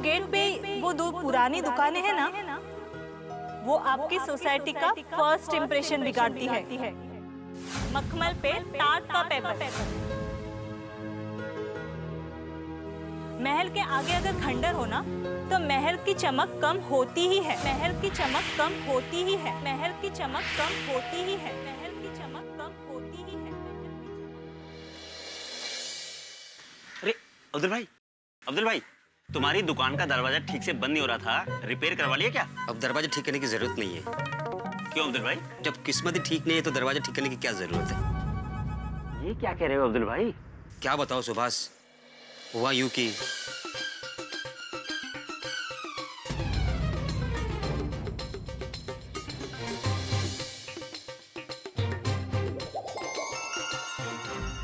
Gate पे वो दो पुरानी दुकानें हैं ना, वो आपकी सोसाइटी का फर्स्ट इम्प्रेशन बिगाड़ती है। मखमल पे टाट का पेपर। महल के आगे अगर खंडर हो ना, तो महल की चमक कम होती ही है। महल की चमक कम होती ही है। महल की चमक कम होती ही है। महल की चमक कम होती ही है। अरे अब्दुल भाई, तुम्हारी दुकान का दरवाजा ठीक से बंद नहीं हो रहा था, रिपेयर करवा लिया क्या? अब दरवाजा ठीक करने की जरूरत नहीं है। क्यों अब्दुल भाई? जब किस्मत ही ठीक नहीं है तो दरवाजा ठीक करने की क्या जरूरत है? ये क्या कह रहे हो अब्दुल भाई? क्या बताओ सुभाष, हुआ यूं कि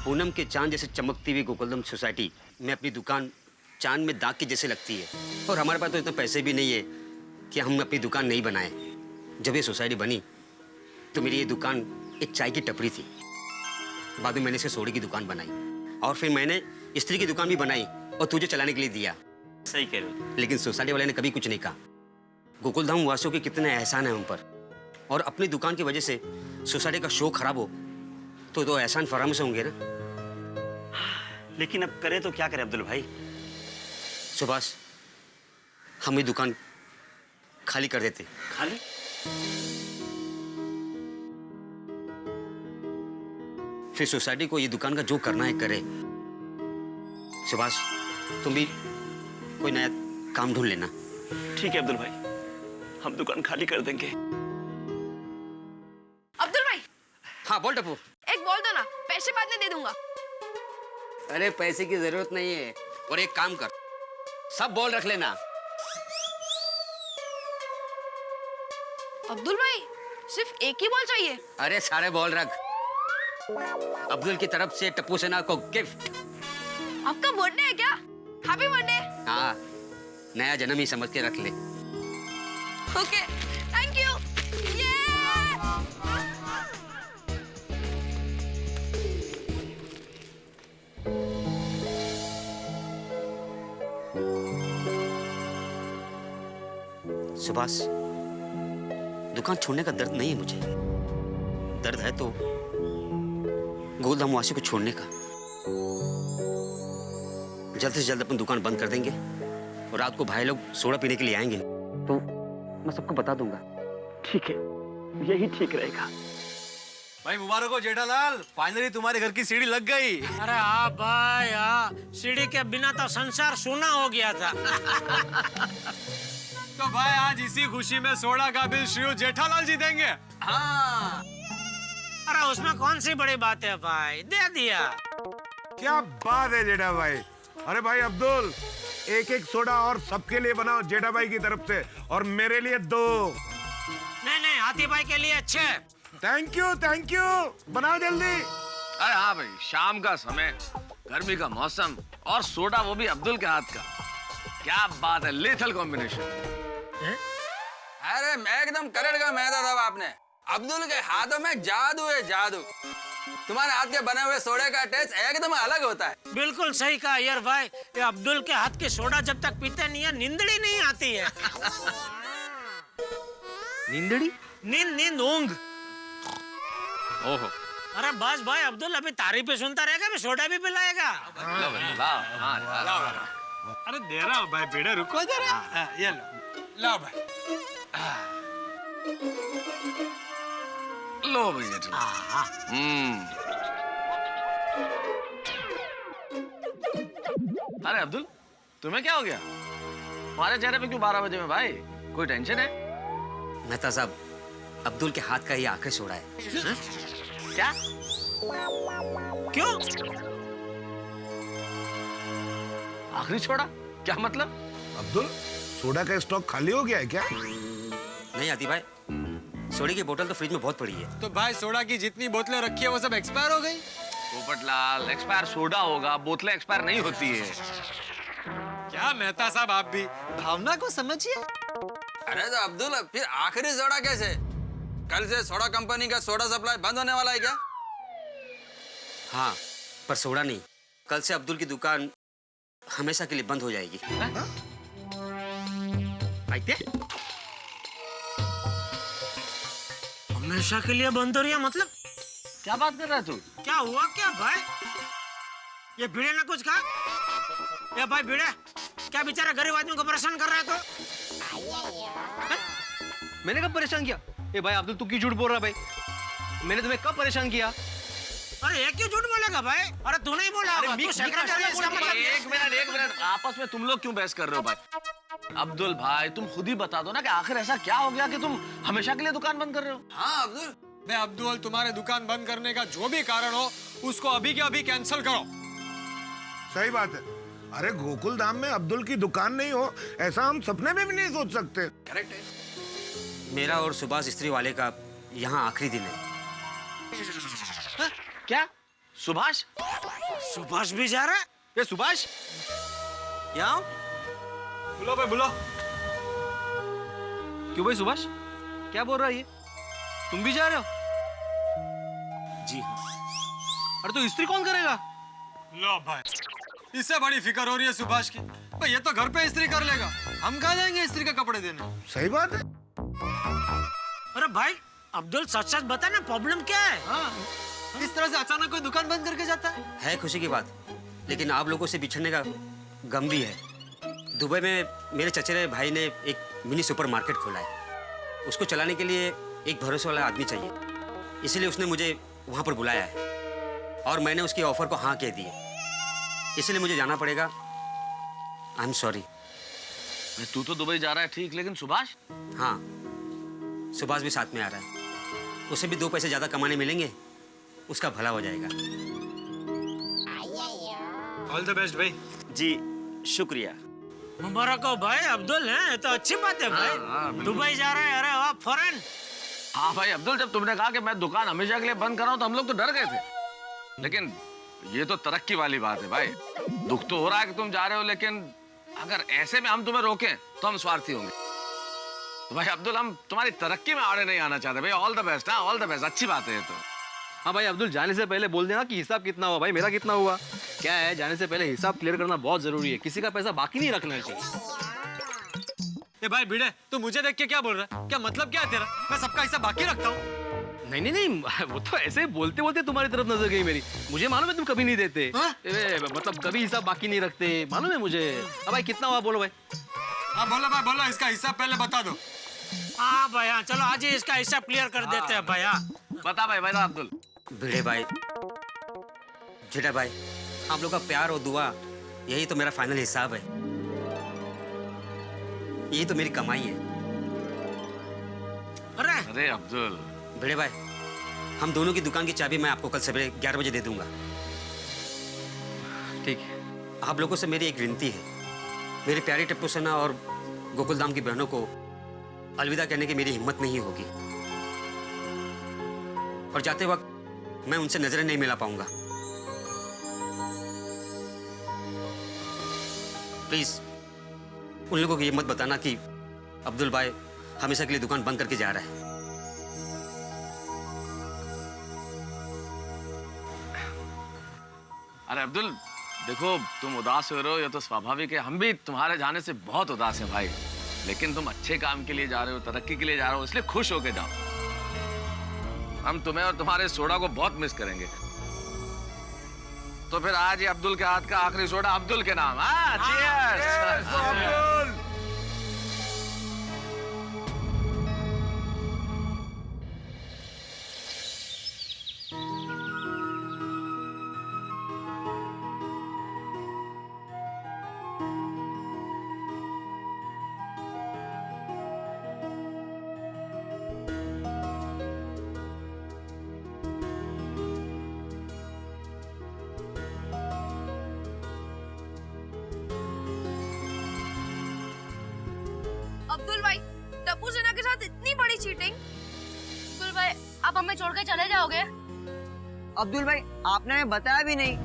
पूनम के चांद जैसे चमकती हुई गोकुलधाम सोसाइटी में अपनी दुकान चांद में दाग की जैसे लगती है। और हमारे पास तो इतने पैसे भी नहीं है कि हम अपनी दुकान नहीं बनाए। जब ये सोसाइटी बनी तो मेरी ये दुकान एक चाय की टपरी थी। बाद में मैंने इसे सोडे की दुकान बनाई और फिर मैंने स्त्री की दुकान भी बनाई और तुझे चलाने के लिए दिया। सही कह रहे हो। लेकिन सोसाइटी वाले ने कभी कुछ नहीं कहा। गोकुलधाम वासियों के कितने एहसान है उन पर, और अपनी दुकान की वजह से सोसाइटी का शो खराब हो तो एहसान फराम से होंगे ना। लेकिन अब करें तो क्या करें अब्दुल भाई? सुभाष, हम ये दुकान खाली कर देते। खाली? फिर सोसाइटी को ये दुकान का जो करना है करे। सुभाष, तुम भी कोई नया काम ढूंढ लेना। ठीक है अब्दुल भाई, हम दुकान खाली कर देंगे। अब्दुल भाई। हाँ बोल टप्पू। एक बोल दो ना, पैसे बाद में दे दूंगा। अरे पैसे की जरूरत नहीं है, और एक काम कर, सब बॉल रख लेना। अब्दुल भाई, सिर्फ एक ही बॉल चाहिए? अरे सारे बॉल रख। अब्दुल की तरफ से टप्पू सेना को गिफ्ट। आपका बर्थडे है क्या? Happy birthday. हाँ, नया जन्म ही समझ के रख ले। Okay, thank you. सुभाष, दुकान छोड़ने का दर्द नहीं है मुझे। दर्द है तो गोकुलधाम वासियों को छोड़ने का। जल्द से जल्द अपनी दुकान बंद कर देंगे और रात को भाई लोग सोडा पीने के लिए आएंगे तो मैं सबको बता दूंगा। ठीक है, यही ठीक रहेगा। भाई मुबारक हो जेठालाल, फाइनली तुम्हारे घर की सीढ़ी लग गई। अरे हाँ भाई हाँ, सीढ़ी के बिना तो संसार सूना हो गया था। तो भाई आज इसी खुशी में सोडा का बिल श्री जेठालाल जी देंगे। हाँ। अरे उसमें कौन सी बड़ी बात है भाई, दे दिया। क्या बात है जेठा भाई। अरे भाई अब्दुल, एक एक सोडा और सबके लिए बनाओ जेठा भाई की तरफ से, और मेरे लिए 2। नहीं, हाथी भाई के लिए अच्छे। थैंक यू, बनाओ जल्दी। अरे हाँ भाई, शाम का समय, गर्मी का मौसम और सोडा वो भी अब्दुल के हाथ का। क्या बात है, लेथल कॉम्बिनेशन। अरे मैं एकदम करड़ का मैदा था आपने। अब्दुल के हाथों में जादू है, जादू। तुम्हारे हाथ के बने हुए सोडे का टेस्ट एकदम अलग होता है। बिल्कुल सही कहा यार भाई, ये अब्दुल के हाथ की सोडा जब तक पीते नहीं है नींदड़ी नहीं आती है। नींदड़ी? नींद ऊंघ। ओहो। अरे बस भाई, अब्दुल अभी तारीफ ही सुनता रहेगा, भी सोडा भी पिलाएगा। अरे दे रहा हूँ भाई, बेटा रुको जरा। ये लो भाई। लो भाई जेठालाल। अरे अब्दुल, तुम्हें क्या हो गया? तुम्हारे चेहरे पे क्यों 12 बजे में भाई? कोई टेंशन है? मेहता साहब, अब्दुल के हाथ का ही आखिरी सोडा है। क्या? क्यों? आखिरी छोड़ा? क्या मतलब? अब्दुल, सोडा का स्टॉक खाली हो गया है क्या? नहीं आती भाई, सोडे की बोतल तो फ्रिज में बहुत पड़ी है। तो भाई सोडा की जितनी बोतलें रखी है वो सब एक्सपायर हो गई। पोपटलाल, एक्सपायर सोडा होगा, बोतलें एक्सपायर नहीं होती है। क्या मेहता साहब, आप भी भावना को समझिए। अरे तो अब्दुल, फिर आखिरी सोडा कैसे? कल से सोडा कंपनी का सोडा सप्लाई बंद होने वाला है क्या? हाँ, पर सोडा नहीं। कल से अब्दुल की दुकान हमेशा के लिए बंद हो जाएगी। आइते हमेशा के लिए बंद हो रही है मतलब? क्या बात कर रहा है तू? क्या हुआ क्या भाई? ये भिड़े ने कुछ कहा? ये भाई भिड़े, क्या बेचारा गरीब आदमी को परेशान कर रहा है तो? मैंने कब परेशान किया? ए भाई अब्दुल, तू क्यों झूठ बोल रहा है भाई? मैंने तुम्हें कब परेशान किया? अरे ये क्यों झूठ बोलेगा भाई? अरे तू नहीं बोला होगा, तू सेक्रेटरी है, इसका मतलब एक मिनट आपस में तुम लोग क्यों बहस कर रहे हो भाई? अब्दुल भाई तुम खुद ही बता दो ना कि आखिर ऐसा क्या हो गया कि तुम हमेशा के लिए दुकान बंद कर रहे हो? हाँ अब्दुल, मैं अब्दुल तुम्हारे दुकान बंद करने का जो भी कारण हो उसको अभी के अभी कैंसिल करो। सही बात है। अरे गोकुल धाम में अब्दुल की दुकान नहीं हो, ऐसा हम सपने में भी नहीं सोच सकते। करेक्ट है। मेरा और सुभाष इस्त्री वाले का यहाँ आखिरी दिन है। क्या सुभाष? सुभाष भी जा रहा है? ए सुभाष, यहाँ आओ। बुलो भाई बुलो। क्यों भाई सुभाष, क्या बोल रहा है ये? तुम भी जा रहे हो? जी हाँ। अरे तो इस्त्री कौन करेगा? लो भाई, इससे बड़ी फिक्र हो रही है सुभाष की। भाई ये तो घर पे इस्त्री कर लेगा, हम कहाँ जाएंगे इस्त्री के कपड़े देने? सही बात है। अरे भाई अब्दुल सच सच बता ना, प्रॉब्लम क्या है? हाँ, इस तरह से अचानक कोई दुकान बंद करके जाता है? खुशी की बात, लेकिन आप लोगों से बिछड़ने का गम भी है। दुबई में मेरे चचेरे भाई ने एक मिनी सुपरमार्केट खोला है। उसको चलाने के लिए एक भरोसे वाला आदमी चाहिए, इसलिए उसने मुझे वहाँ पर बुलाया है और मैंने उसकी ऑफर को हाँ कह दी है। इसलिए मुझे जाना पड़ेगा। I am sorry. तू तो दुबई जा रहा है ठीक, लेकिन सुभाष? हाँ, सुभाष भी साथ में आ रहा है। उसे भी 2 पैसे ज़्यादा कमाने मिलेंगे, उसका भला हो जाएगा। ऑल द बेस्ट भाई। जी शुक्रिया। मुबारक हो भाई अब्दुल, है ये तो अच्छी बात है भाई। दुबई जा रहा है, अरे वाह, फॉरेन। हाँ भाई अब्दुल, जब तुमने कहा कि मैं दुकान हमेशा के लिए बंद कर रहा हूँ तो हम लोग तो डर गए थे, लेकिन ये तो तरक्की वाली बात है भाई। दुख तो हो रहा है कि तुम जा रहे हो, लेकिन अगर ऐसे में हम तुम्हें रोकें तो हम स्वार्थी होंगे। तो भाई अब्दुल, हम तुम्हारी तरक्की में आड़े नहीं आना चाहते भाई। All the best. हाँ ऑल द बेस्ट, अच्छी बात है ये तो। हाँ भाई अब्दुल, जाने से पहले बोल देना कि हिसाब कितना हुआ भाई, मेरा कितना हुआ। क्या है, जाने से पहले हिसाब क्लियर करना बहुत जरूरी है, किसी का पैसा बाकी नहीं रखना चाहिए। ये भाई भिड़े, तू मुझे देख के क्या बोल रहा है? क्या मतलब क्या है तेरा? मैं सबका हिस्सा बाकी रखता हूँ। नहीं नहीं नहीं, वो तो ऐसे बोलते बोलते तुम्हारी तरफ नजर गई मेरी। मुझे मालूम है तुम कभी नहीं देते। मतलब कभी हिसाब बाकी नहीं रखते, मालूम है मुझे। अब भाई कितना हुआ बोलो भाई। हाँ बोलो भाई बोलो, इसका हिसाब पहले बता दो। हाँ भाई हाँ, चलो आज ही इसका हिसाब क्लियर कर देते हैं भाई। हाँ बता भाई, बता अब्दुल। भिड़े भाई, जेठा भाई, आप लोग का प्यार और दुआ, यही तो मेरा फाइनल हिसाब है। यही तो मेरी कमाई है। अरे अब्दुल। भिड़े भाई, हम दोनों की दुकान की चाबी मैं आपको कल सवेरे 11 बजे दे दूंगा। ठीक है। आप लोगों से मेरी एक विनती है, मेरी प्यारी टप्पू सेना और गोकुलधाम की बहनों को अलविदा कहने की मेरी हिम्मत नहीं होगी, और जाते वक्त मैं उनसे नजरें नहीं मिला पाऊंगा। प्लीज उन लोगों को ये मत बताना कि अब्दुल भाई हमेशा के लिए दुकान बंद करके जा रहा है। अरे अब्दुल देखो, तुम उदास हो रहे हो, ये तो स्वाभाविक है। हम भी तुम्हारे जाने से बहुत उदास हैं भाई, लेकिन तुम अच्छे काम के लिए जा रहे हो, तरक्की के लिए जा रहे हो, इसलिए खुश होके जाओ। हम तुम्हें और तुम्हारे सोडा को बहुत मिस करेंगे। तो फिर आज ये अब्दुल के हाथ का आखिरी सोडा अब्दुल के नाम। हाँ, चीयर्स। अब्दुल। अब्दुल भाई, टप्पू सेना के साथ इतनी बड़ी चीटिंग। अब्दुल भाई, आप हमें छोड़ के चले जाओगे? अब्दुल भाई, आपने हमें बताया भी नहीं।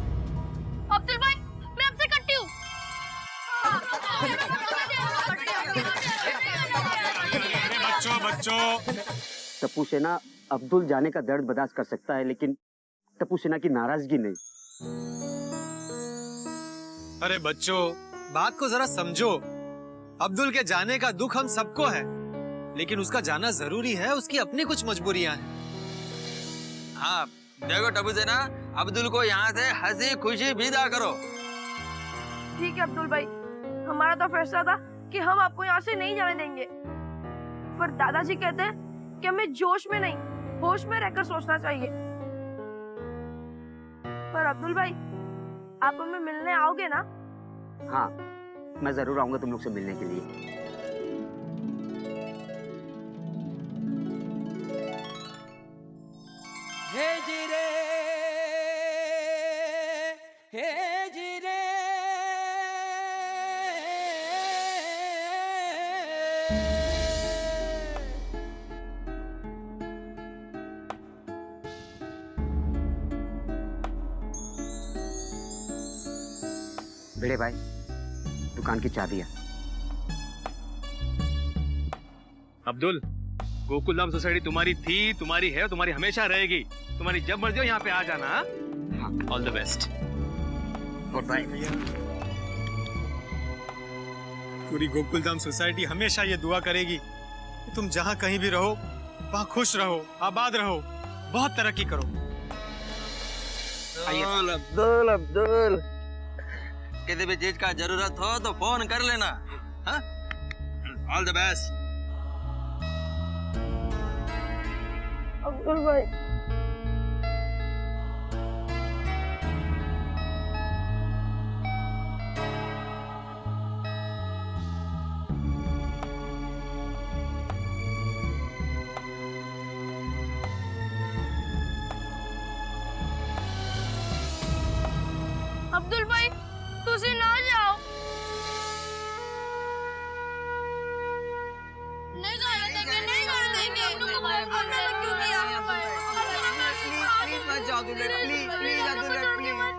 अब्दुल भाई, मैं आपसे कट्टी हूँ। बच्चों टप्पू सेना अब्दुल जाने का दर्द बर्दाश्त कर सकता है, लेकिन टप्पू सेना की नाराजगी नहीं। अरे बच्चों, बात को जरा समझो। अब्दुल के जाने का दुख हम सबको है, लेकिन उसका जाना जरूरी है, उसकी अपनी कुछ मजबूरियां हैं। हाँ देखो टबू से ना, अब्दुल को यहाँ से हंसी खुशी विदा करो। ठीक है अब्दुल भाई, हमारा तो फैसला था कि हम आपको यहाँ से नहीं जाने देंगे, पर दादाजी कहते हैं कि हमें जोश में नहीं होश में रहकर सोचना चाहिए। पर अब्दुल भाई, आप हमें मिलने आओगे ना? हाँ, मैं जरूर आऊंगा तुम लोग से मिलने के लिए। भिड़े भाई, दुकान की चाबियां। अब्दुल, गोकुलधाम सोसाइटी तुम्हारी थी, तुम्हारी है, तुम्हारी हमेशा रहेगी। तुम्हारी जब मर्जी हो यहाँ पे आ जाना। हाँ, all the best. Good bye. पूरी गोकुलधाम सोसाइटी हमेशा ये दुआ करेगी कि तुम जहाँ कहीं भी रहो वहाँ खुश रहो, आबाद रहो, बहुत तरक्की करो। अब्दुल अब्दुल, किसी भी चीज का जरूरत हो तो फोन कर लेना। हाँ, ऑल द बेस्ट। अब्दुल भाई, अब्दुल भाई, तुझे ना जाओ। नहीं जाने देंगे, नहीं जाने देंगे।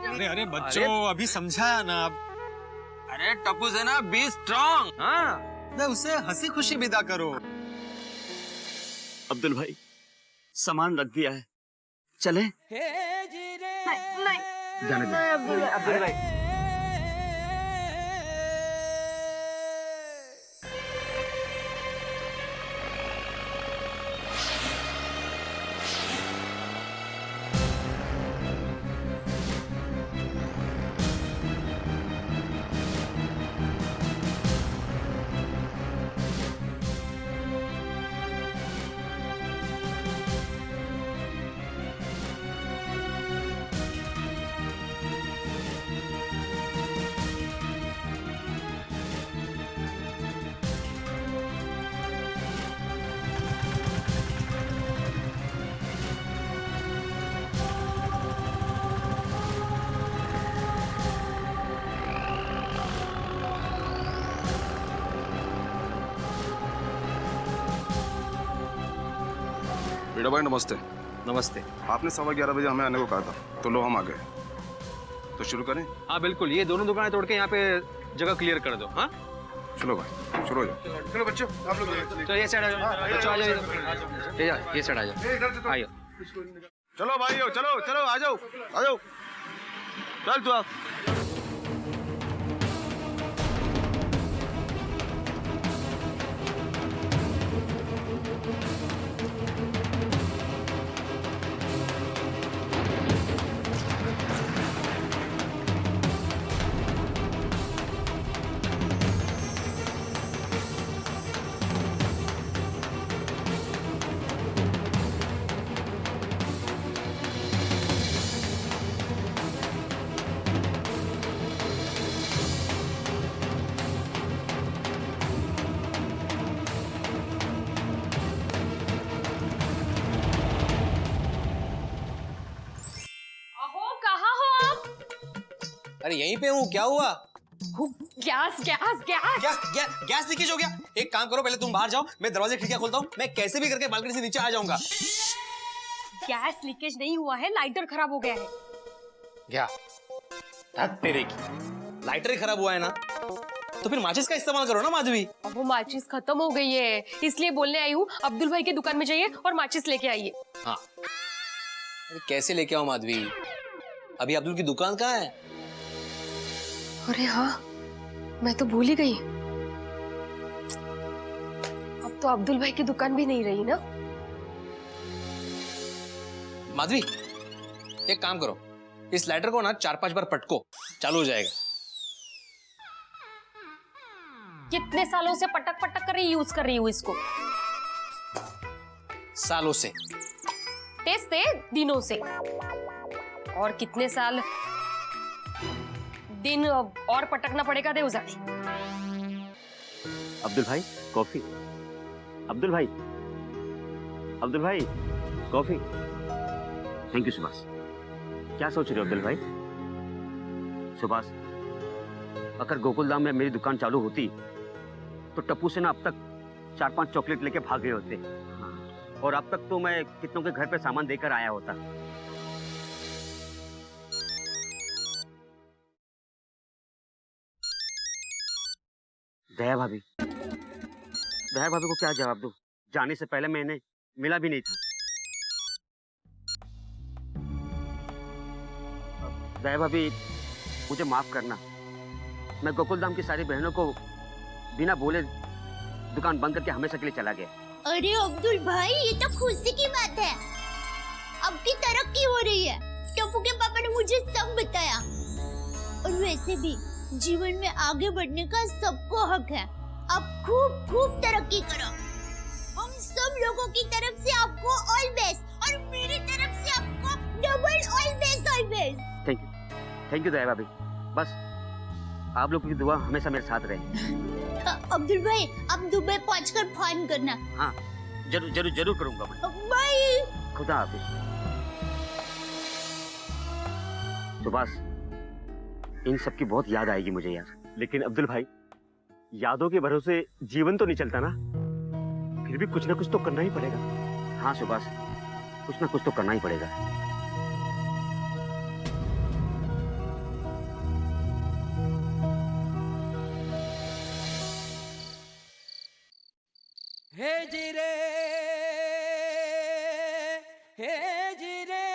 अरे अरे बच्चों, अभी समझाया ना आप। अरे टप्पू से ना बी स्ट्रॉन्ग। हाँ, मैं उसे हंसी खुशी विदा करो। अब्दुल भाई, सामान रख दिया है, चले? नहीं, जाने दो। अब्दुल भाई, बेटा भाई नमस्ते। नमस्ते। आपने 11:15 बजे हमें आने को कहा था, तो लो हम आ गए। तो शुरू करें? हाँ बिल्कुल, ये दोनों दुकानें तोड़ के यहाँ पे जगह क्लियर कर दो। हाँ चलो भाई, शुरू हो जाओ। चलो बच्चों, आप लोग तो ये साइड आ जाओ, बच्चों आ जाओ, ये साइड आ जाओ, आइए। चलो भाइयों, चलो चलो आ जाओ, आ जाओ। चल तू आप। अरे यहीं पे हूँ, क्या हुआ? Gas gas gas gas leakage हो गया। एक काम करो, पहले तुम बाहर जाओ, मैं दरवाजे खिड़कियां खोलता हूँ, मैं कैसे भी करके बालकनी से नीचे आ जाऊंगा। गैस लीकेज नहीं हुआ है, लाइटर खराब हो गया है। क्या? तेरे की लाइटर ही खराब हुआ है ना, तो फिर माचिस का इस्तेमाल करो ना माधवी। अब वो माचिस खत्म हो गई है, इसलिए बोलने आई हूँ अब्दुल भाई की दुकान में जाइए और माचिस लेके आइए। हाँ, अरे कैसे लेके आओ माधवी? अभी अब्दुल की दुकान कहाँ है? 「 अरे हाँ, मैं तो भूल ही गई। 「 अब्दुल भाई, 「 मैं तो भूल ही गई। 」 मैं तो भूल ही गई। तो अब्दुल भाई की दुकान भी नहीं रही ना? माधवी, एक काम करो, इस लाइटर को ना 4-5 बार पटको, चालू हो जाएगा। कितने सालों से पटक पटक कर यूज कर रही हूँ इसको? सालों से। टेस्ट दिनों से। और कितने साल दिन और पटकना पड़ेगा देवजानी। अब्दुल भाई कॉफी। अब्दुल भाई, अब्दुल भाई कॉफी। Thank you Subhash. क्या सोच रहे हो अब्दुल भाई? सुभाष, अगर गोकुलधाम में मेरी दुकान चालू होती तो टप्पू से ना अब तक 4-5 चॉकलेट लेके भाग गए होते, और अब तक तो मैं कितनों के घर पे सामान देकर आया होता। दया भाभी को क्या जवाब दूं? जाने से पहले मैंने मिला भी नहीं था। दया भाभी, मुझे माफ करना। मैं गोकुलधाम की सारी बहनों को बिना बोले दुकान बंद करके हमेशा के लिए चला गया। अरे अब्दुल भाई, ये तो खुशी की बात है। आपकी तरक्की हो रही है। टप्पू के पापा ने मुझे सब बताया। और वैसे भी जीवन में आगे बढ़ने का सबको हक है। आप खूब खूब तरक्की करो। हम सब लोगों की तरफ से आपको ऑल बेस्ट, और मेरी तरफ से आपको double all best, all best. Thank you Daya भाभी। बस आप लोगों की दुआ हमेशा मेरे साथ रहे। अब्दुल भाई, आप दुबई पहुंचकर फोन करना। हाँ, जरूर करूंगा मैं। बाय। खुदा हाफिज। सुभाष, इन सब की बहुत याद आएगी मुझे यार। लेकिन अब्दुल भाई, यादों के भरोसे जीवन तो नहीं चलता ना। फिर भी कुछ ना कुछ तो करना ही पड़ेगा। हाँ सुभाष, कुछ ना कुछ तो करना ही पड़ेगा। हे जीरे, हे जीरे।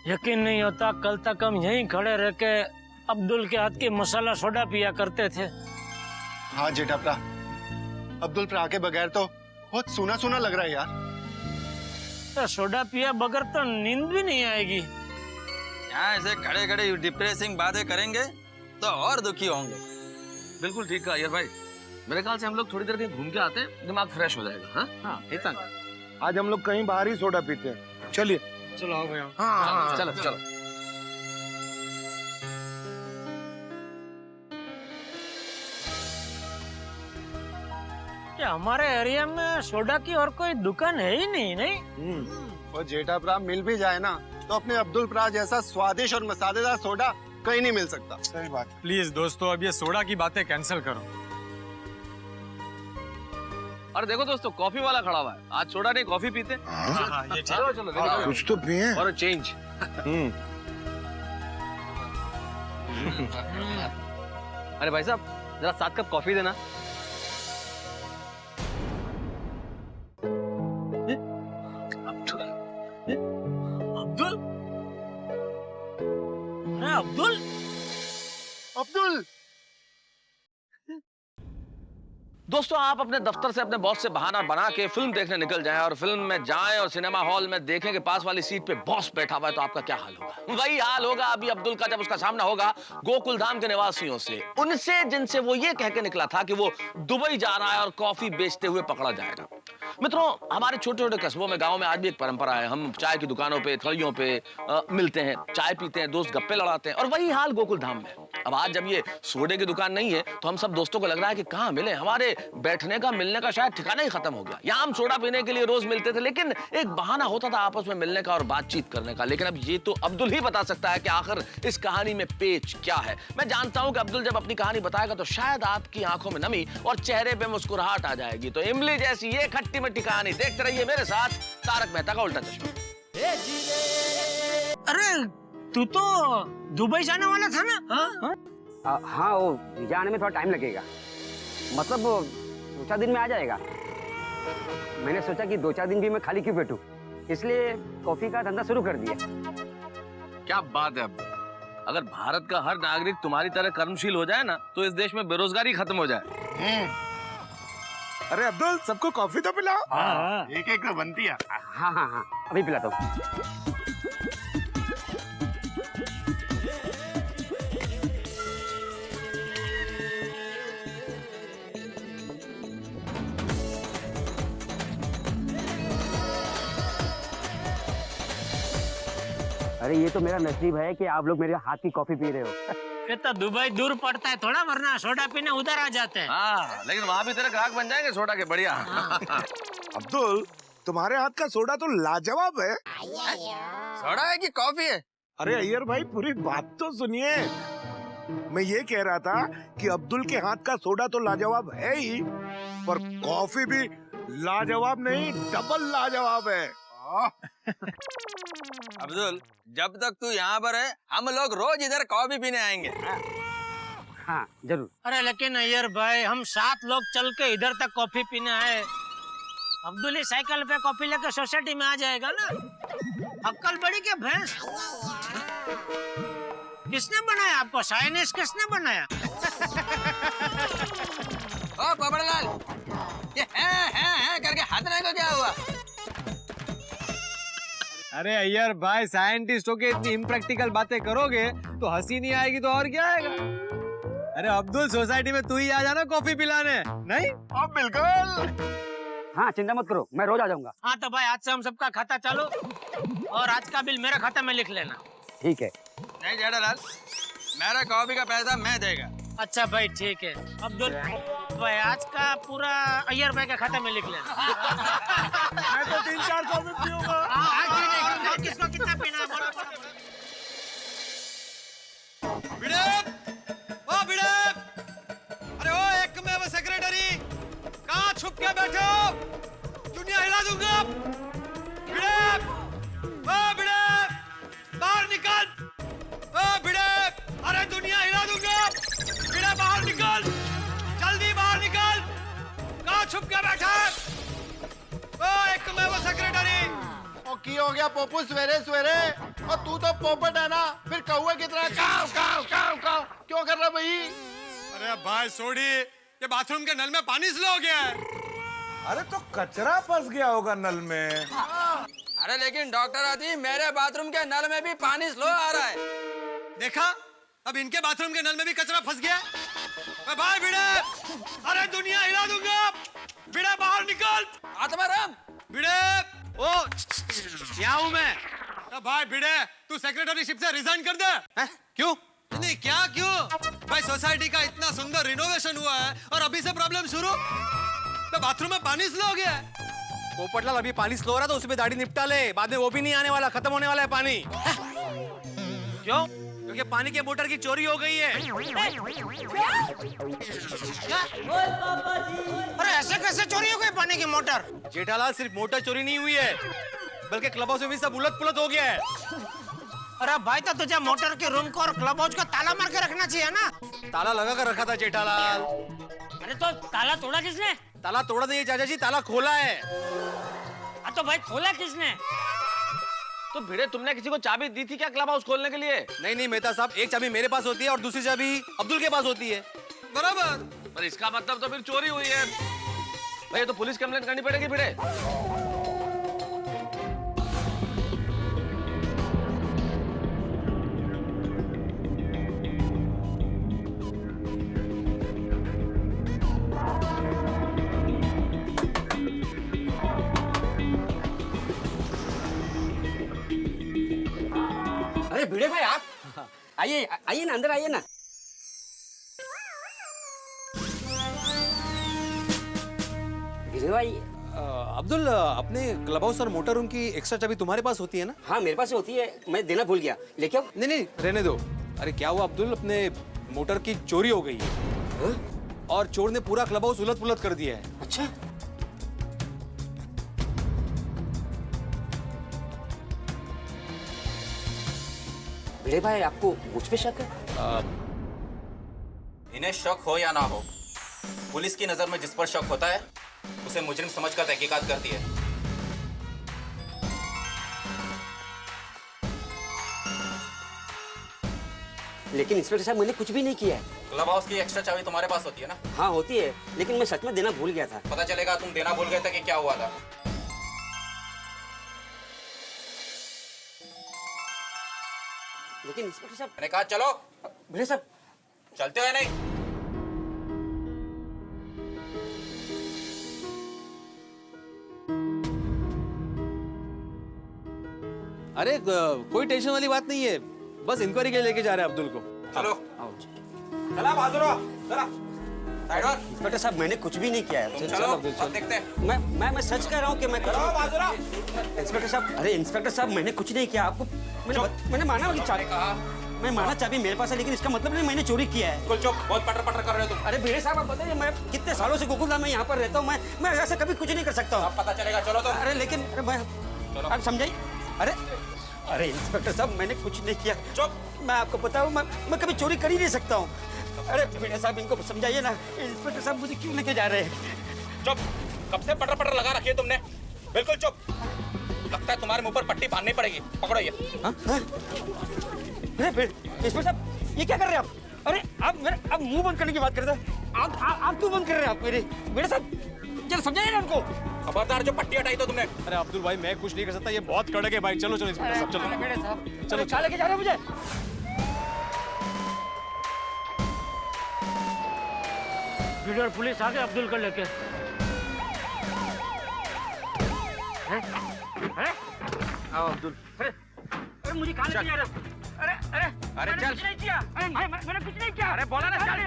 यकीन नहीं होता, कल तक हम यहीं खड़े रह के अब्दुल के हाथ की मसाला सोडा पिया करते थे। हाँ जेठाप्रा, अब्दुल प्रा के बगैर तो बहुत सूना सूना लग रहा है यार। तो सोडा पिया बगैर तो नींद भी नहीं आएगी। यहाँ ऐसे खड़े खड़े डिप्रेसिंग बातें करेंगे तो और दुखी होंगे। बिल्कुल ठीक कहा यार भाई। मेरे ख्याल से हम लोग थोड़ी देर कहीं घूम के आते हैं, दिमाग फ्रेश हो जाएगा। हाँ, ऐसा आज हम लोग कहीं बाहर ही सोडा पीते हैं। चलिए। चलो आओ भैया। हाँ, चलो चलो। क्या हमारे एरिया में सोडा की और कोई दुकान है ही नहीं? और जेठाप्रा मिल भी जाए ना तो अपने अब्दुल प्रा जैसा स्वादिष्ट और मसालेदार सोडा कहीं नहीं मिल सकता। सही बात। प्लीज दोस्तों, अब ये सोडा की बातें कैंसिल करो। अरे देखो दोस्तों, कॉफी वाला खड़ा हुआ है। आज सोडा नहीं कॉफी पीते। हाँ, ये चलो चलो, कुछ तो पिए। और चेंज। अरे भाई साहब, जरा 7 कप कॉफी देना। अब्दुल? अब्दुल? अब्दुल! दोस्तों, आप अपने दफ्तर से अपने बॉस से बहाना बना के फिल्म देखने निकल जाएं और फिल्म में जाएं और सिनेमा हॉल में देखें कि पास वाली सीट पे बॉस बैठा हुआ है, तो आपका क्या हाल होगा? वही हाल होगा अभी अब्दुल का जब उसका सामना होगा गोकुलधाम के निवासियों से, उनसे जिनसे वो ये कह के निकला था कि वो दुबई जा रहा है और कॉफी बेचते हुए पकड़ा जाएगा। मित्रों, हमारे छोटे छोटे कस्बों में, गाँव में आज भी एक परंपरा है। हम चाय की दुकानों पे, थड़ियों पे मिलते हैं, चाय पीते हैं, दोस्त गप्पे लड़ाते हैं, और वही हाल गोकुलधाम में। अब आज जब ये सोडे की दुकान नहीं है तो हम सब दोस्तों को लग रहा है कि कहाँ मिले। हमारे बैठने का, मिलने का शायद ठिकाना ही खत्म हो गया। यहाँ हम सोडा पीने के लिए रोज मिलते थे, लेकिन एक बहाना होता था आपस में मिलने का और बातचीत करने का। लेकिन अब ये तो अब्दुल ही बता सकता है कि आखिर इस कहानी में पेच क्या है। मैं जानता हूं कि अब्दुल जब अपनी कहानी बताएगा तो शायद आपकी आंखों में नमी और चेहरे पे मुस्कुराहट आ जाएगी। तो इमली जैसी ये खट्टी मिट्टी कहानी देखते रहिए मेरे साथ, तारक मेहता का उल्टा चश्मा। अरे तू तो दुबई जाने वाला था ना? हाँ, वो जाने में थोड़ा टाइम लगेगा, मतलब 2-4 दिन में आ जाएगा। मैंने सोचा कि 2-4 दिन भी मैं खाली क्यों बैठूं, इसलिए कॉफी का धंधा शुरू कर दिया। क्या बात है अब्दुल, अगर भारत का हर नागरिक तुम्हारी तरह कर्मशील हो जाए ना तो इस देश में बेरोजगारी खत्म हो जाए। अरे अब्दुल, सबको कॉफी तो पिलाओ। हाँ। एक एक तो बनती है। हाँ हाँ हाँ, अभी पिलाता हूँ। अरे ये तो मेरा नसीब है कि आप लोग मेरे हाथ की कॉफी पी रहे हो। ये तो दुबई दूर पड़ता है थोड़ा, वरना सोडा पीने उधर आ जाते हैं। हाँ, लेकिन वहाँ भी तेरे ग्राहक बन जाएंगे सोडा के, बढ़िया। अब्दुल, तुम्हारे हाथ का सोडा तो लाजवाब है। सोडा है कि कॉफी है? अरे अय्यर भाई, पूरी बात तो सुनिए। मैं ये कह रहा था कि अब्दुल के हाथ का सोडा तो लाजवाब है ही, पर कॉफी भी लाजवाब नहीं, डबल लाजवाब है। अब्दुल, जब तक तू यहाँ पर है हम लोग रोज इधर कॉफी पीने आएंगे। हाँ जरूर। अरे लेकिन अय्यर भाई, हम 7 लोग चल के इधर तक कॉफी पीने आए, अब्दुल ही साइकिल पे कॉफी लेकर सोसाइटी में आ जाएगा ना। अक्कल बड़ी क्या भैंस? किसने बनाया आपको? साइनिस किसने बनाया? ओ पोपटलाल, ये है करके हाथ नहीं को क्या हुआ? अरे अय्यर भाई, साइंटिस्ट हो के इतनी इम्प्रैक्टिकल बातें करोगे तो हंसी नहीं आएगी तो और क्या आएगा। अरे अब्दुल, सोसाइटी में तू ही आ जाना कॉफी पिलाने। नहीं? अब बिल्कुल। हाँ चिंता मत करो, मैं रोज आ जाऊंगा। हाँ तो भाई, आज से हम सबका खाता चालू, और आज का बिल मेरा खाता में लिख लेना। ठीक है। नहीं जेठालाल, मेरा कॉफी का पैसा मैं देगा। अच्छा भाई ठीक है। अब्दुल भाई, आज का पूरा अय्यर भाई का खाता में लिख लेना। मैं तो 3-4 कॉफी पीऊंगा। किसको कितना पीना है बोलो। अरे ओ एक में वो सेक्रेटरी, कहाँ छुप के बैठे हो? दुनिया हिला दूंगा। भिड़े, बाहर निकल। भिड़े, अरे दुनिया हिला दूंगा। भिड़े, बाहर निकल, जल्दी बाहर निकल। कहाँ छुप के बैठा है? एक में वो सेक्रेटरी। और की हो गया पोपू सवेरे सवेरे? और तू तो पोपट है ना, फिर कौवे की तरह काव काव काव काव क्यों कर रहा भाई? अरे भाई सोडी, ये बाथरूम के नल में पानी स्लो हो गया है। अरे तो कचरा फंस गया होगा नल में। अरे लेकिन डॉक्टर आदि, मेरे बाथरूम के नल में भी पानी स्लो आ रहा है। देखा, अब इनके बाथरूम के नल में भी कचरा फंस गया। भाई भिड़े, अरे दुनिया हिला दूंगा। भिड़े, बाहर निकल। आत्माराम, भिड़े, ओ यहाँ हूँ मैं। भाई भिड़े, तू सेक्रेटरीशिप से रिजाइन कर दे। क्यों? नहीं क्या क्यों? भाई सोसाइटी का इतना सुंदर रिनोवेशन हुआ है और अभी से प्रॉब्लम शुरू। तो बाथरूम में पानी स्लो हो गया है। पोपटलाल, अभी पानी स्लो हो रहा तो उसमें दाढ़ी निपटा ले, बाद में वो भी नहीं आने वाला, खत्म होने वाला है पानी। क्यों? क्योंकि पानी के मोटर की चोरी हो गई है। अरे ऐसे कैसे चोरी हो गई पानी की मोटर? जेठालाल, सिर्फ मोटर चोरी नहीं हुई है, बल्कि क्लब हाउस में भी सब उलट पुलट हो गया है। अरे भाई, तो तुझे मोटर के रूम को और क्लब हाउस को ताला मार के रखना चाहिए ना। ताला लगा कर रखा था जेठालाल। अरे तो ताला तोड़ा किसने? ताला तोड़ा नहीं चाचा जी, ताला खोला है। तो भाई खोला किसने? तो भिड़े, तुमने किसी को चाबी दी थी क्या क्लब हाउस खोलने के लिए? नहीं मेहता साहब, एक चाबी मेरे पास होती है और दूसरी चाबी अब्दुल के पास होती है। बराबर। पर इसका मतलब तो फिर चोरी हुई है भाई, तो पुलिस कंप्लेंट करनी पड़ेगी भिड़े। अरे भिड़े भाई, आप आइए आइए ना, अंदर आइए ना। भिड़े भाई, अब्दुल, अपने क्लब हाउस और मोटर रूम की एक्स्ट्रा चाबी तुम्हारे पास होती है ना? हाँ मेरे पास होती है, मैं देना भूल गया। लेके आओ। नहीं रहने दो। अरे क्या हुआ अब्दुल, अपने मोटर की चोरी हो गई है और चोर ने पूरा क्लब हाउस उलट पुलट कर दिया है। अच्छा, भिड़े भाई, आपको मुझ पे शक है? इन्हें शक हो या ना हो, पुलिस की नजर में जिस पर शक होता है उसे मुजरिम समझकर तहकीकात करती है। लेकिन इंस्पेक्टर साहब मैंने कुछ भी नहीं किया है। क्लब हाउस की एक्स्ट्रा चाबी तुम्हारे पास होती है ना? हाँ होती है, लेकिन मैं सच में देना भूल गया था। पता चलेगा तुम देना भूल गए थे कि क्या हुआ था। लेकिन इंस्पेक्टर साहब, मैंने कहा चलो। भिड़े साहब चलते हो या नहीं? अरे कोई टेंशन वाली बात नहीं है, बस इंक्वायरी के लिए लेके जा रहे हैं अब्दुल को। चलो चला बाजू रहो, चला साइड और। इंस्पेक्टर साहब मैंने कुछ भी नहीं किया है। चलो अब देखते हैं। मैं सच कह रहा हूँ कि मैं चलो बाजू रहो। इंस्पेक्टर साहब, अरे इंस्पेक्टर साहब मैंने कुछ नहीं किया। आपको मैंने माना कि चाबी, मैं माना चाबी मेरे पास है, लेकिन इसका मतलब नहीं मैंने चोरी किया है। चुप, बहुत पटर पटर कर रहे हो तुम। अरे भिड़े साहब आप बताइए, मैं कितने सालों से गोकुलधाम में यहाँ पर रहता हूँ, मैं ऐसा कभी कुछ नहीं कर सकता हूँ। अब पता चलेगा, चलो तो। अरे लेकिन अरे मैं आप समझाइए। अरे इंस्पेक्टर साहब मैंने कुछ नहीं किया। चुप, मैं आपको बताऊँ, मैं कभी चोरी कर ही नहीं सकता हूँ। अरे भिड़े साहब इनको समझाइए ना, इंस्पेक्टर साहब मुझे क्यों लेके जा रहे हैं? चुप, कब से पटर पटर लगा रखी है तुमने? बिल्कुल चुप। लगता है तुम्हारे मुंह पर पट्टी बांधनी पड़ेगी। पकड़ो ये। अरे इंस्पेक्टर साहब ये क्या कर रहे हैं आप? अरे आप मुंह बंद करने की बात कर रहे हैं। आप क्यों बंद कर रहे हैं आप मेरे? भिड़े साहब चलो समझाइए ना उनको। खबरदार, जो पट्टी हटाई तो तुमने। अरे अब्दुल भाई मैं कुछ नहीं कर सकता, ये बहुत कड़क है भाई। चलो चलो इंस्पेक्टर साहब चलो। भिड़े साहब चलो क्या लेके जा रहे हो मुझे? वीडियो और पुलिस आ गए अब्दुल को लेके। आओ अब्दुल। अरे मुझे कहाँ लेके जा रहे हो? अरे चल। कुछ नहीं किया। मैंने कुछ नहीं किया। अरे बोला ना चल।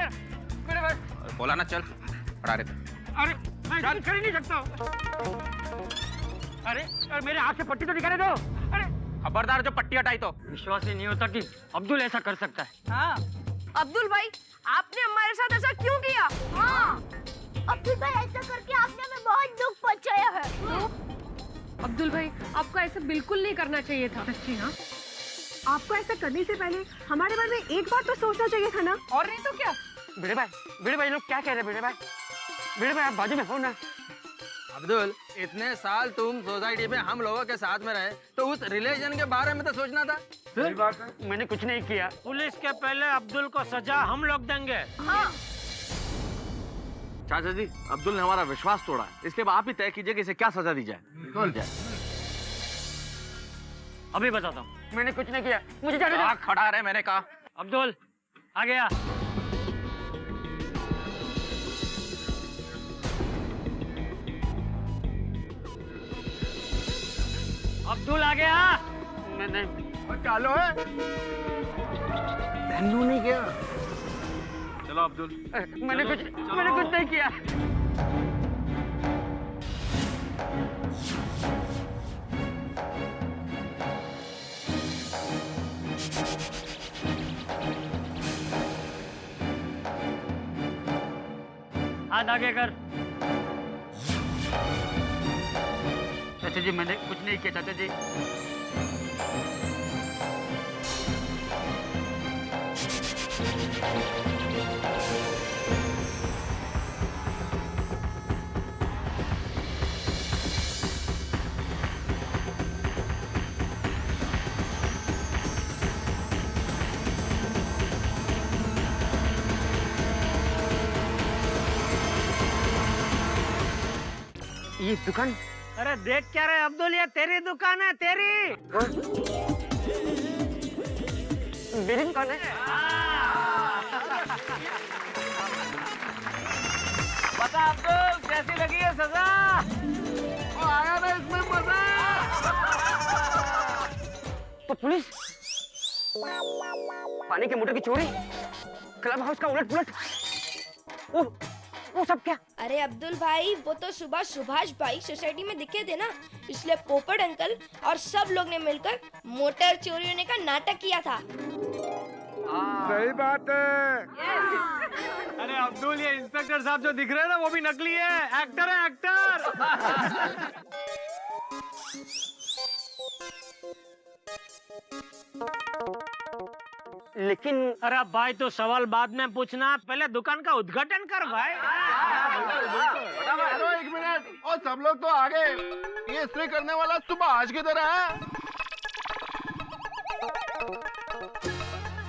मेरे भाई बोला ना चल। हटा रहे थे। अरे मैं कुछ कर ही नहीं सकता हूँ। अरे मेरे हाथ से पट्टी तो निकाले दो। अरे खबरदार, जो पट्टी हटाई तो। विश्वास ही नहीं होता कि अब्दुल ऐसा कर सकता है। हाँ अब्दुल भाई, आपने हमारे साथ ऐसा क्यों किया? हाँ अब्दुल भाई, ऐसा करके आपने हमें बहुत दुख पहुंचाया है। अब्दुल भाई आपको ऐसा बिल्कुल नहीं करना चाहिए था। सच्ची ना? आपको ऐसा करने से पहले हमारे बारे में एक बार तो सोचना चाहिए था ना। और नहीं तो क्या? भिड़े भाई लोग क्या कह रहे हैं? भिड़े भाई आप बाजू में हो ना। अब्दुल, इतने साल तुम सोसाइटी में हम लोगों के साथ में रहे, तो उस रिलेशन के बारे में तो सोचना था। सही बात है, मैंने कुछ नहीं किया। पुलिस के पहले अब्दुल को सजा हम लोग देंगे। हाँ। चाचा जी, अब्दुल ने हमारा विश्वास तोड़ा है, इसलिए आप ही तय कीजिए कि इसे क्या सजा दी जाए। अभी बताता हूँ। मैंने कुछ नहीं किया, मुझे जाने दो। खड़ा रहे, मैंने कहा। अब्दुल आ गया। अब्दुल आ गया। मैंने चालो है। नहीं किया। चलो अब्दुल। मैंने कुछ नहीं किया। हाथ आगे कर। चाचा जी मैंने कुछ नहीं किया। चाचा जी ये दुकान। अरे देख क्या रहे अब्दुल, ये तेरी दुकान है। तेरी मेरी दुकान है। बता अब्दुल कैसी लगी है सजा? आया ना इसमें मजा। तो पुलिस, पानी के मोटर की चोरी, क्लब हाउस का उलट पुलट, वो सब क्या? अरे अब्दुल भाई, वो तो सुबह सुभाष भाई सोसाइटी में दिखे थे ना, इसलिए पोपट अंकल और सब लोग ने मिलकर मोटर चोरी होने का नाटक किया था। सही बात है। अरे अब्दुल, ये इंस्पेक्टर साहब जो दिख रहे हैं ना, वो भी नकली है। एक्टर है, एक्टर। लेकिन अरे भाई तो सवाल बाद में पूछना, पहले दुकान का उद्घाटन कर भाई। हेलो, एक मिनट। और सब लोग तो आ गए। ये इस्त्री करने वाला सुबह आज की तरह है।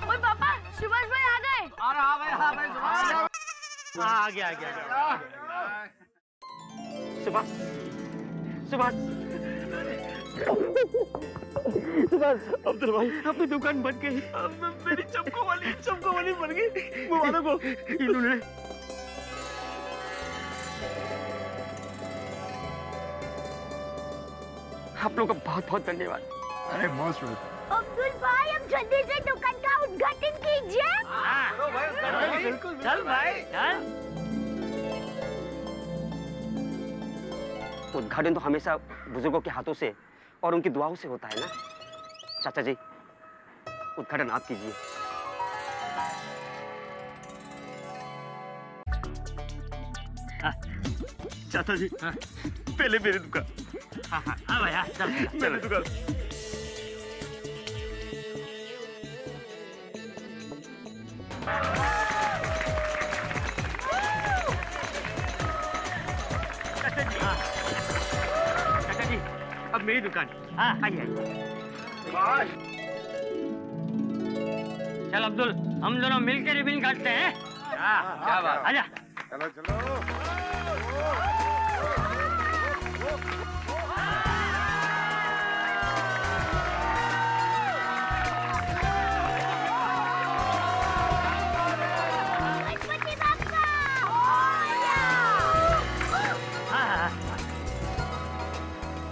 ओए पापा, सुबह हाँ भाई सुभाष आ गया सुभाष सुभाष सुभाष अब्दुल भाई अपनी दुकान बन गई। मेरी चमको वाली बन गई। मुबारक हो। इन्होंने आप लोगों का बहुत बहुत धन्यवाद। अरे मोस्ट वेलकम। अब्दुल भाई अब जल्दी से दुकान का उद्घाटन कीजिए। बिल्कुल चल भाई चल। उद्घाटन तो हमेशा बुजुर्गों के हाथों से और उनकी दुआओं से होता है ना। चाचा जी उद्घाटन आप कीजिए। चाचा जी पहले मेरी दुकान। हाँ भैया चल मेरी दुकान। चाचा जी अब मेरी दुकान। हाँ आइए चल अब्दुल हम दोनों मिलकर रिबन काटते हैं। क्या बात। आजा। चलो चलो।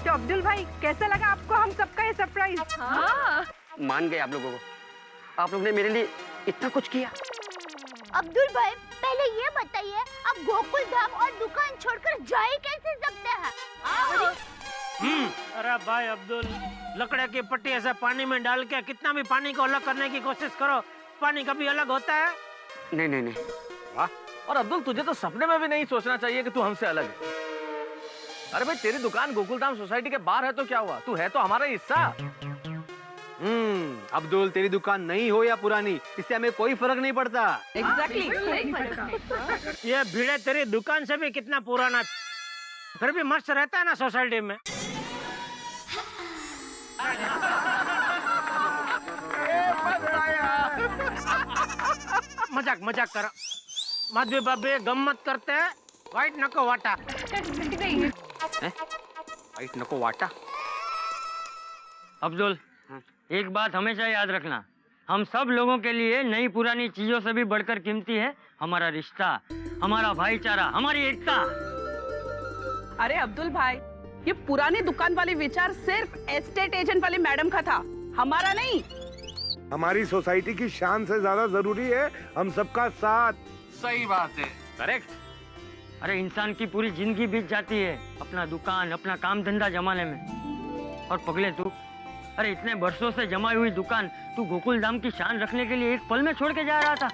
तो अब्दुल भाई कैसा लगा आपको हम सबका ये सरप्राइज? हाँ मान गए आप लोगों को। आप लोग ने मेरे लिए इतना कुछ किया। अब्दुल भाई पहले ये बताइए आप गोकुल धाम और दुकान छोड़कर जा ही कैसे सकते हैं? अरे भाई अब्दुल लकड़े की पट्टी ऐसे पानी में डाल के कितना भी पानी को अलग करने की कोशिश करो, पानी कभी अलग होता है? नहीं नहीं नहीं। वाह। और अब्दुल तुझे तो सपने में भी नहीं सोचना चाहिए कि तू हमसे अलग है। अरे भाई तेरी दुकान गोकुलधाम सोसाइटी के बाहर है तो क्या हुआ, तू है तो हमारा हिस्सा। अब्दुल तेरी दुकान नई हो या पुरानी इससे हमें कोई फर्क नहीं पड़ता। एग्जैक्टली। ये भीड़े तेरी दुकान से भी कितना पुराना फिर भी मस्त रहता है ना सोसाइटी में। मजाक कर माधवी बाबे गम्मत करते हैं। वाइट नको वाटा। वाइट नको वाटा। अब्दुल एक बात हमेशा याद रखना, हम सब लोगों के लिए नई पुरानी चीजों से भी बढ़कर कीमती है हमारा रिश्ता, हमारा भाईचारा, हमारी एकता। अरे अब्दुल भाई ये पुरानी दुकान वाली विचार सिर्फ एस्टेट एजेंट वाली मैडम का था, हमारा नहीं। हमारी सोसाइटी की शान से ज्यादा जरूरी है हम सबका साथ। सही बात है। करेक्ट। अरे इंसान की पूरी जिंदगी बीत जाती है अपना दुकान अपना काम धंधा जमाने में, और पगले तू अरे इतने वर्षों से जमाई हुई दुकान तू गोकुल धाम की शान रखने के लिए एक पल में छोड़ के जा रहा था।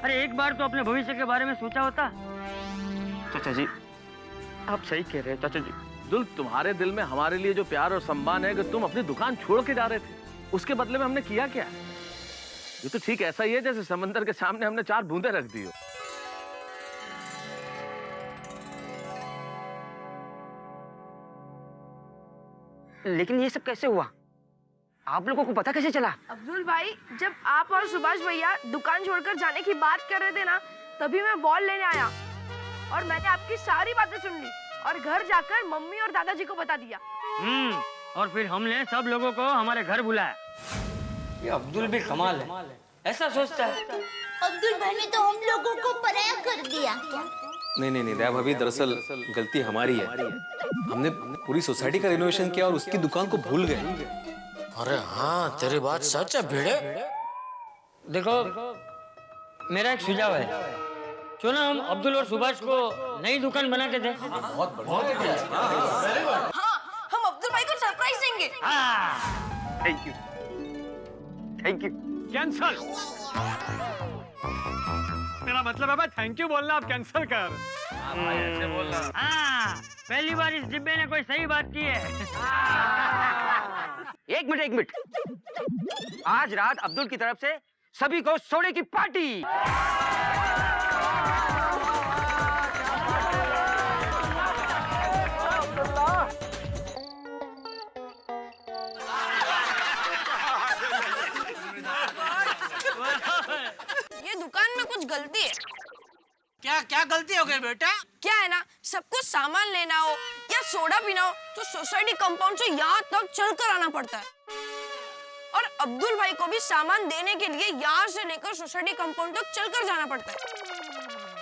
अरे एक बार तो अपने भविष्य के बारे में सोचा होता। चाचा जी आप सही कह रहे हैं चाचा जी। अब्दुल तुम्हारे दिल में हमारे लिए जो प्यार और सम्मान है कि तुम अपनी दुकान छोड़ के जा रहे थे, उसके बदले में हमने किया क्या? ये तो ठीक ऐसा ही है जैसे समंदर के सामने हमने 4 बूंदे रख दी हो। लेकिन ये सब कैसे हुआ? आप लोगों को पता कैसे चला? अब्दुल भाई जब आप और सुभाष भैया दुकान छोड़कर जाने की बात कर रहे थे ना, तभी मैं बॉल लेने आया और मैंने आपकी सारी बातें सुन ली और घर जाकर मम्मी और दादाजी को बता दिया। और फिर हमने सब लोगों को हमारे घर बुलाया। ये अब्दुल भी कमाल है, ऐसा सोचता है। अब्दुल भाई ने तो हम लोगों को पराया कर दिया। नहीं दया भाभी, दरअसल गलती हमारी है। हमने पूरी सोसाइटी का रिनोवेशन किया और उसकी दुकान को भूल गए। अरे हाँ तेरी बात सच है भिड़े। देखो मेरा एक सुझाव है, क्यों ना हम अब्दुल और सुभाष को नई दुकान बना के दें। हाँ हम अब्दुल भाई को सरप्राइज देंगे। Thank you. कैंसल। मेरा मतलब है भाई थैंक यू बोलना, आप कैंसिल कर। ऐसे बोलना। हाँ पहली बार इस डिब्बे ने कोई सही बात की है। एक मिनट। आज रात अब्दुल की तरफ से सभी को सोने की पार्टी। ये दुकान में कुछ कुछ गलती है। क्या क्या गलती हो गई बेटा? क्या है ना, सबको सामान लेना हो या सोडा पीना हो तो सोसाइटी कंपाउंड से यहाँ तक चलकर आना पड़ता है, और अब्दुल भाई को भी सामान देने के लिए यहाँ से लेकर सोसाइटी कंपाउंड तक चलकर जाना पड़ता है।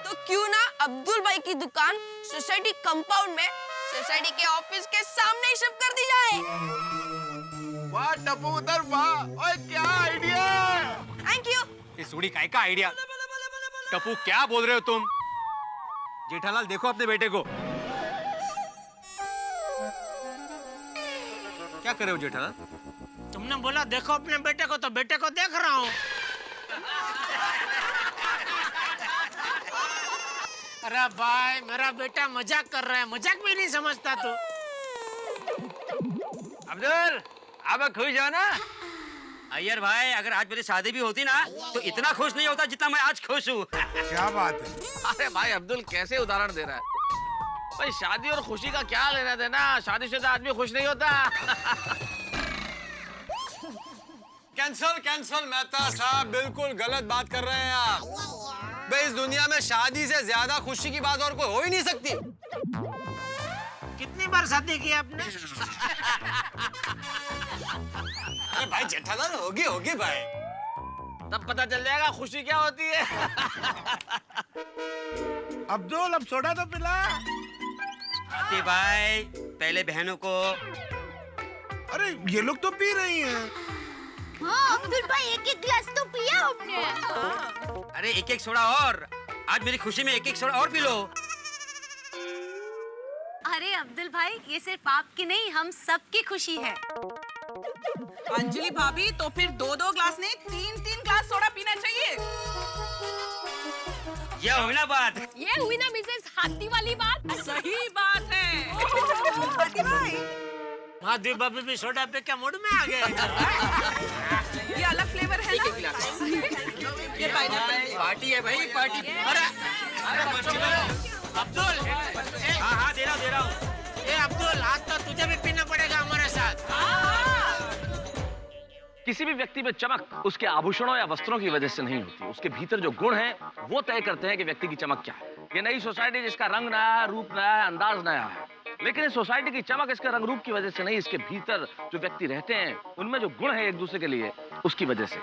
तो क्यों ना अब्दुल भाई की दुकान सोसाइटी कंपाउंड में सोसाइटी के ऑफिस के सामने ही शिफ्ट कर दी जाए। वाह टप्पू उधर वाह, ओए क्या आइडिया। Thank you. ये सूड़ी काय का आइडिया? टप्पू क्या बोल रहे हो तुम? जेठालाल देखो अपने बेटे को। क्या कर रहे हो जेठालाल? तुमने बोला देखो अपने बेटे को, तो बेटे को देख रहा हूँ। अरे भाई मेरा बेटा मजाक कर रहा है, मजाक भी नहीं समझता तू। अब्दुल अब खुश हो ना? अय्यर भाई अगर आज मेरी शादी भी होती ना तो इतना खुश नहीं होता जितना मैं आज खुश हूँ। क्या बात है? अरे भाई अब्दुल कैसे उदाहरण दे रहा है भाई, शादी और खुशी का क्या लेना देना, शादीशुदा आदमी खुश नहीं होता। कैंसल कैंसल मेहता साहब, बिल्कुल गलत बात कर रहे हैं आप। भाई इस दुनिया में शादी से ज्यादा खुशी की बात और कोई हो ही नहीं सकती। कितनी बार शादी की आपने? अरे भाई जेठालाल होगी होगी भाई, तब पता चल जाएगा खुशी क्या होती है। अब्दुल अब सोडा तो पिला। भाई पहले बहनों को। अरे ये लोग तो पी रही हैं। हाँ अब्दुल भाई एक एक गिलास तो पिया हमने। अरे एक एक सोडा और, आज मेरी खुशी में एक एक सोडा और पी लो। अरे अब्दुल भाई ये सिर्फ आपकी नहीं हम सबकी खुशी है। अंजलि भाभी तो फिर 2-2 ग्लास नहीं 3-3 ग्लास सोडा पीना चाहिए। ये हुई ना बात। ये हुई ना मिसेस हाथी वाली बात। सही बात है। हाथी भाई माधवी भाभी भी सोडा पे क्या मूड में आ गए? ये अलग फ्लेवर है ना? ये पाइनएप्पल पार्टी है भाई पार्टी। अरे अब्दुल, हाँ हाँ दे रहा हूँ। ए अब्दुल आज तो तुझे भी पीना पड़ेगा हमारे साथ। किसी भी व्यक्ति में चमक उसके आभूषणों या वस्त्रों की वजह से नहीं होती, उसके भीतर जो गुण हैं वो तय करते हैं कि व्यक्ति की चमक क्या है। ये नई सोसाइटी जिसका रंग नया है, रूप नया है, अंदाज नया है, लेकिन इस सोसाइटी की चमक इसके रंग रूप की वजह से नहीं, इसके भीतर जो व्यक्ति रहते हैं उनमें जो गुण है एक दूसरे के लिए उसकी वजह से।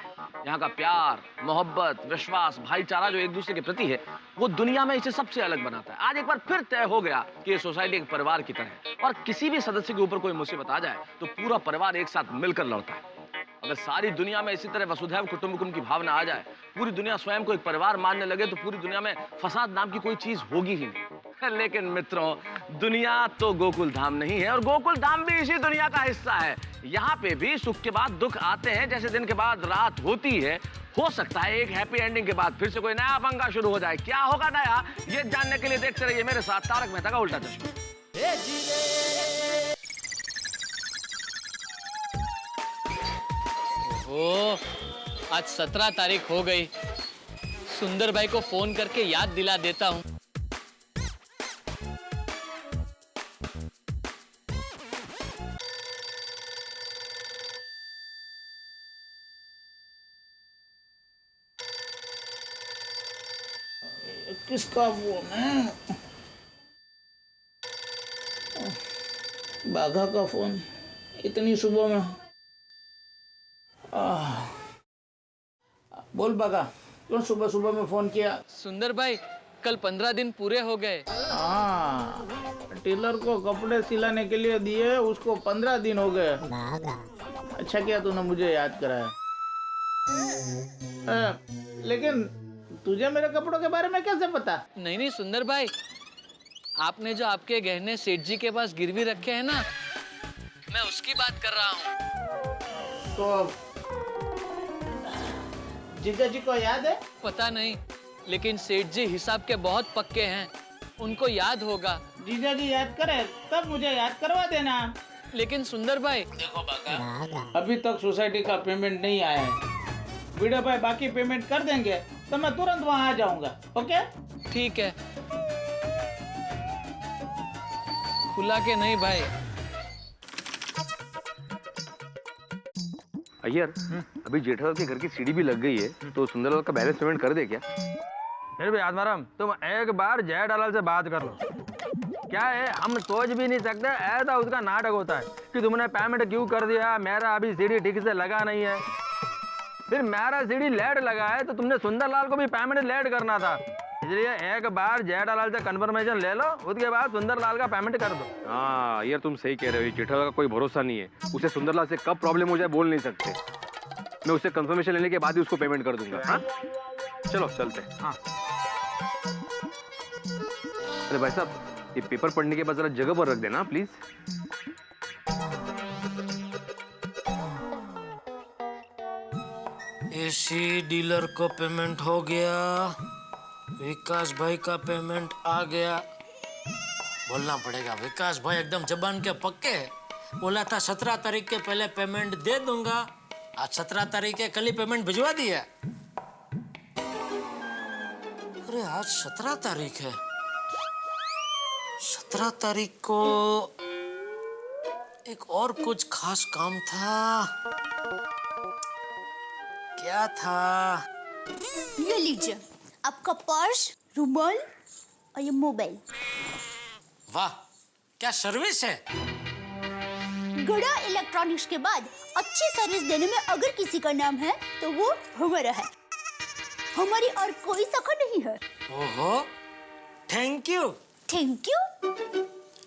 यहाँ का प्यार, मोहब्बत, विश्वास, भाईचारा जो एक दूसरे के प्रति है वो दुनिया में इसे सबसे अलग बनाता है। आज एक बार फिर तय हो गया कि ये सोसाइटी एक परिवार की तरह है, और किसी भी सदस्य के ऊपर कोई मुसीबत आ जाए तो पूरा परिवार एक साथ मिलकर लड़ता है। अगर सारी दुनिया में इसी तरह वसुधैव कुटुंबकम की भावना आ जाए, पूरी दुनिया स्वयं को एक परिवार मानने लगे, तो पूरी दुनिया में फसाद नाम की कोई चीज होगी ही नहीं। लेकिन मित्रों, दुनिया तो गोकुल धाम नहीं है, और गोकुल धाम भी इसी दुनिया का हिस्सा है। यहाँ पे भी सुख के बाद दुख आते हैं, जैसे दिन के बाद रात होती है। हो सकता है एक हैप्पी एंडिंग के बाद फिर से कोई नया पंगा शुरू हो जाए। क्या होगा नया, ये जानने के लिए देखते रहिए मेरे साथ तारक मेहता का उल्टा चश्मा। ओह, आज 17 तारीख हो गई। सुंदर भाई को फोन करके याद दिला देता हूँ। किसका फोन है? बाघा का फोन इतनी सुबह में। बोल बाघा, क्यों सुबह सुबह में फोन किया? सुंदर भाई कल 15 दिन पूरे हो गए। हाँ, टेलर को कपड़े सिलाने के लिए दिए, उसको 15 दिन हो गए। अच्छा किया तूने मुझे याद कराया। लेकिन तुझे मेरे कपड़ों के बारे में कैसे पता? नहीं नहीं सुंदर भाई, आपने जो आपके गहने सेठ जी के पास गिरवी रखे हैं ना, मैं उसकी बात कर रहा हूँ। तो जीजा जी को याद है? पता नहीं, लेकिन सेठ जी हिसाब के बहुत पक्के हैं, उनको याद होगा। जीजा जी याद करे तब मुझे याद करवा देना। लेकिन सुंदर भाई देखो बाका, अभी तक सोसाइटी का पेमेंट नहीं आया है। वीडियो भाई बाकी पेमेंट कर देंगे तो मैं तुरंत वहाँ आ जाऊंगा। ओके ठीक है। खुला के नहीं भाई? अय्यर, अभी जेठालाल के घर की सीढ़ी भी लग गई है, तो सुंदरलाल का बैलेंस पेमेंट कर दे क्या? फिर भी आत्माराम तुम एक बार जेठालाल से बात कर लो। क्या है, हम सोच भी नहीं सकते ऐसा उसका नाटक होता है कि तुमने पेमेंट क्यों कर दिया, मेरा अभी सीढ़ी ठीक से लगा नहीं है। फिर मेरा सीढ़ी लेट लगा है तो तुमने सुंदरलाल को भी पेमेंट लेट करना था, इसलिए एक बार जेठालाल से कंफर्मेशन ले लो, उसके बाद सुंदरलाल का पेमेंट कर दो। हाँ यार तुम सही कह रहे हो, जेठालाल का कोई भरोसा नहीं है, उसे सुंदरलाल से कब प्रॉब्लम हो जाए बोल नहीं सकते। मैं उससे कंफर्मेशन लेने के बाद ही उसको पेमेंट कर दूंगा। हाँ चलो चलते। हाँ अरे भाई साहब ये पेपर पढ़ने के बाद जरा जगह पर रख देना प्लीज। एसी डीलर को पेमेंट हो गया, विकास भाई का पेमेंट आ गया। बोलना पड़ेगा, विकास भाई एकदम जबान के पक्के, बोला था 17 तारीख के पहले पेमेंट दे दूंगा, आज 17 तारीख है, कल ही पेमेंट भिजवा दिया। अरे आज 17 तारीख है, 17 तारीख को एक और कुछ खास काम था। क्या था? ये लीजिए आपका पर्स, रुमाल और ये मोबाइल। वाह क्या सर्विस है। गड़ा इलेक्ट्रॉनिक्स के बाद अच्छी सर्विस देने में अगर किसी का नाम है तो वो हमारा है, हमारी और कोई शाखा नहीं है। ओहो थैंक यू। थैंक यू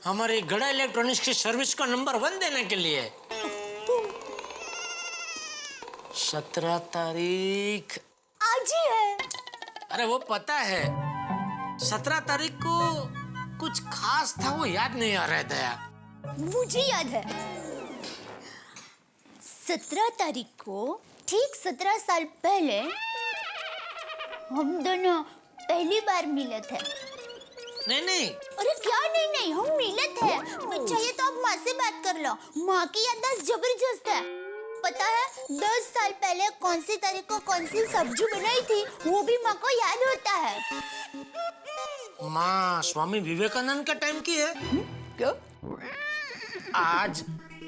हमारी गड़ा इलेक्ट्रॉनिक्स की सर्विस को नंबर 1 देने के लिए। 17 तारीख आज ही है। अरे वो पता है, 17 तारीख को कुछ खास था, वो याद नहीं आ रहा है दया। मुझे याद है, 17 तारीख को ठीक 17 साल पहले हम दोनों पहली बार मिले थे। नहीं अरे क्या नहीं, हम मिले थे। चाहिए तो आप माँ से बात कर लो, माँ की याददाश्त जबरदस्त है। पता है 10 साल पहले कौन सी तारीख को कौन सी सब्जी बनाई थी वो भी माँ को याद होता है। माँ स्वामी विवेकानंद का टाइम की है। क्यों?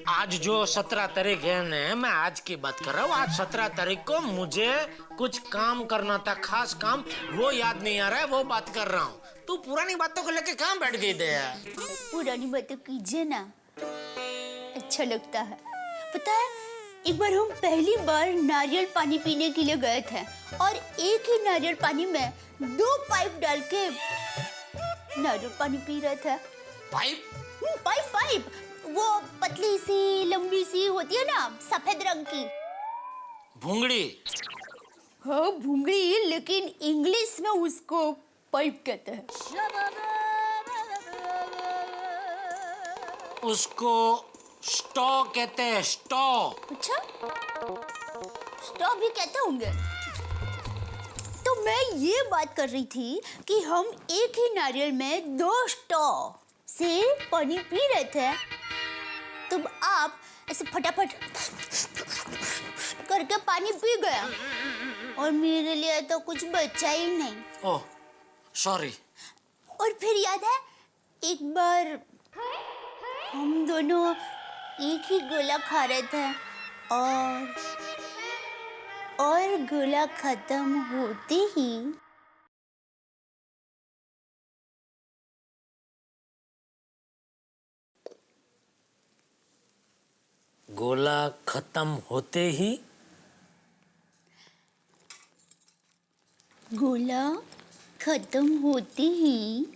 आज जो 17 तारीख है ना, मैं आज की बात कर रहा हूँ। आज 17 तारीख को मुझे कुछ काम करना था, खास काम, वो याद नहीं आ रहा है, वो बात कर रहा हूँ। तू पुरानी बातों को लेके कहाँ बैठ गई दया? पुरानी बातें कीजिए ना, अच्छा लगता है। पता है एक बार हम पहली बार नारियल पानी पीने के लिए गए थे और एक ही नारियल पानी में 2 पाइप डाल के नारियल पानी पी रहे थे। पाइप? पाइप वो पतली सी लंबी सी होती है ना, सफेद रंग की। भूंगड़ी? हाँ भूंगड़ी, लेकिन इंग्लिश में उसको पाइप कहते हैं। उसको स्टॉ कहते हैं, स्टॉ। अच्छा स्टॉ भी कहते होंगे। तो मैं ये बात कर रही थी कि हम एक ही नारियल में 2 स्टॉ से पानी पी रहे थे, तब आप ऐसे फटाफट करके पानी पी गया और मेरे लिए तो कुछ बचा ही नहीं। Oh sorry. और फिर याद है एक बार हम दोनों एक ही गोला खा रहे थे और गोला खत्म होते ही गोला खत्म होते ही गोला खत्म होते ही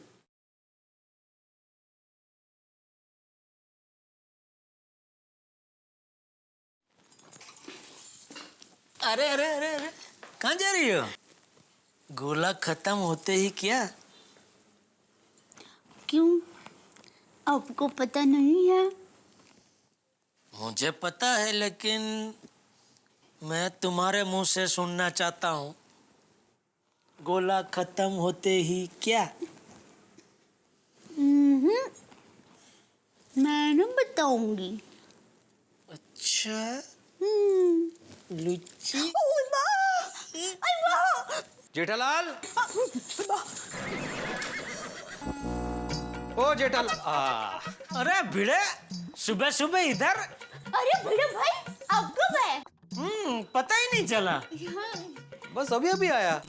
अरे अरे अरे अरे कहाँ जा रही हो? गोला खत्म होते ही क्या? क्यों आपको पता नहीं है? मुझे पता है, लेकिन मैं तुम्हारे मुंह से सुनना चाहता हूँ। गोला खत्म होते ही क्या? मैं ना बताऊंगी। अच्छा लुच्ची। जेठालाल, ओ जेठालाल। अरे भिड़े, सुबह सुबह इधर? अरे भिड़े भाई आप कब आए? पता ही नहीं चला। बस अभी अभी आया।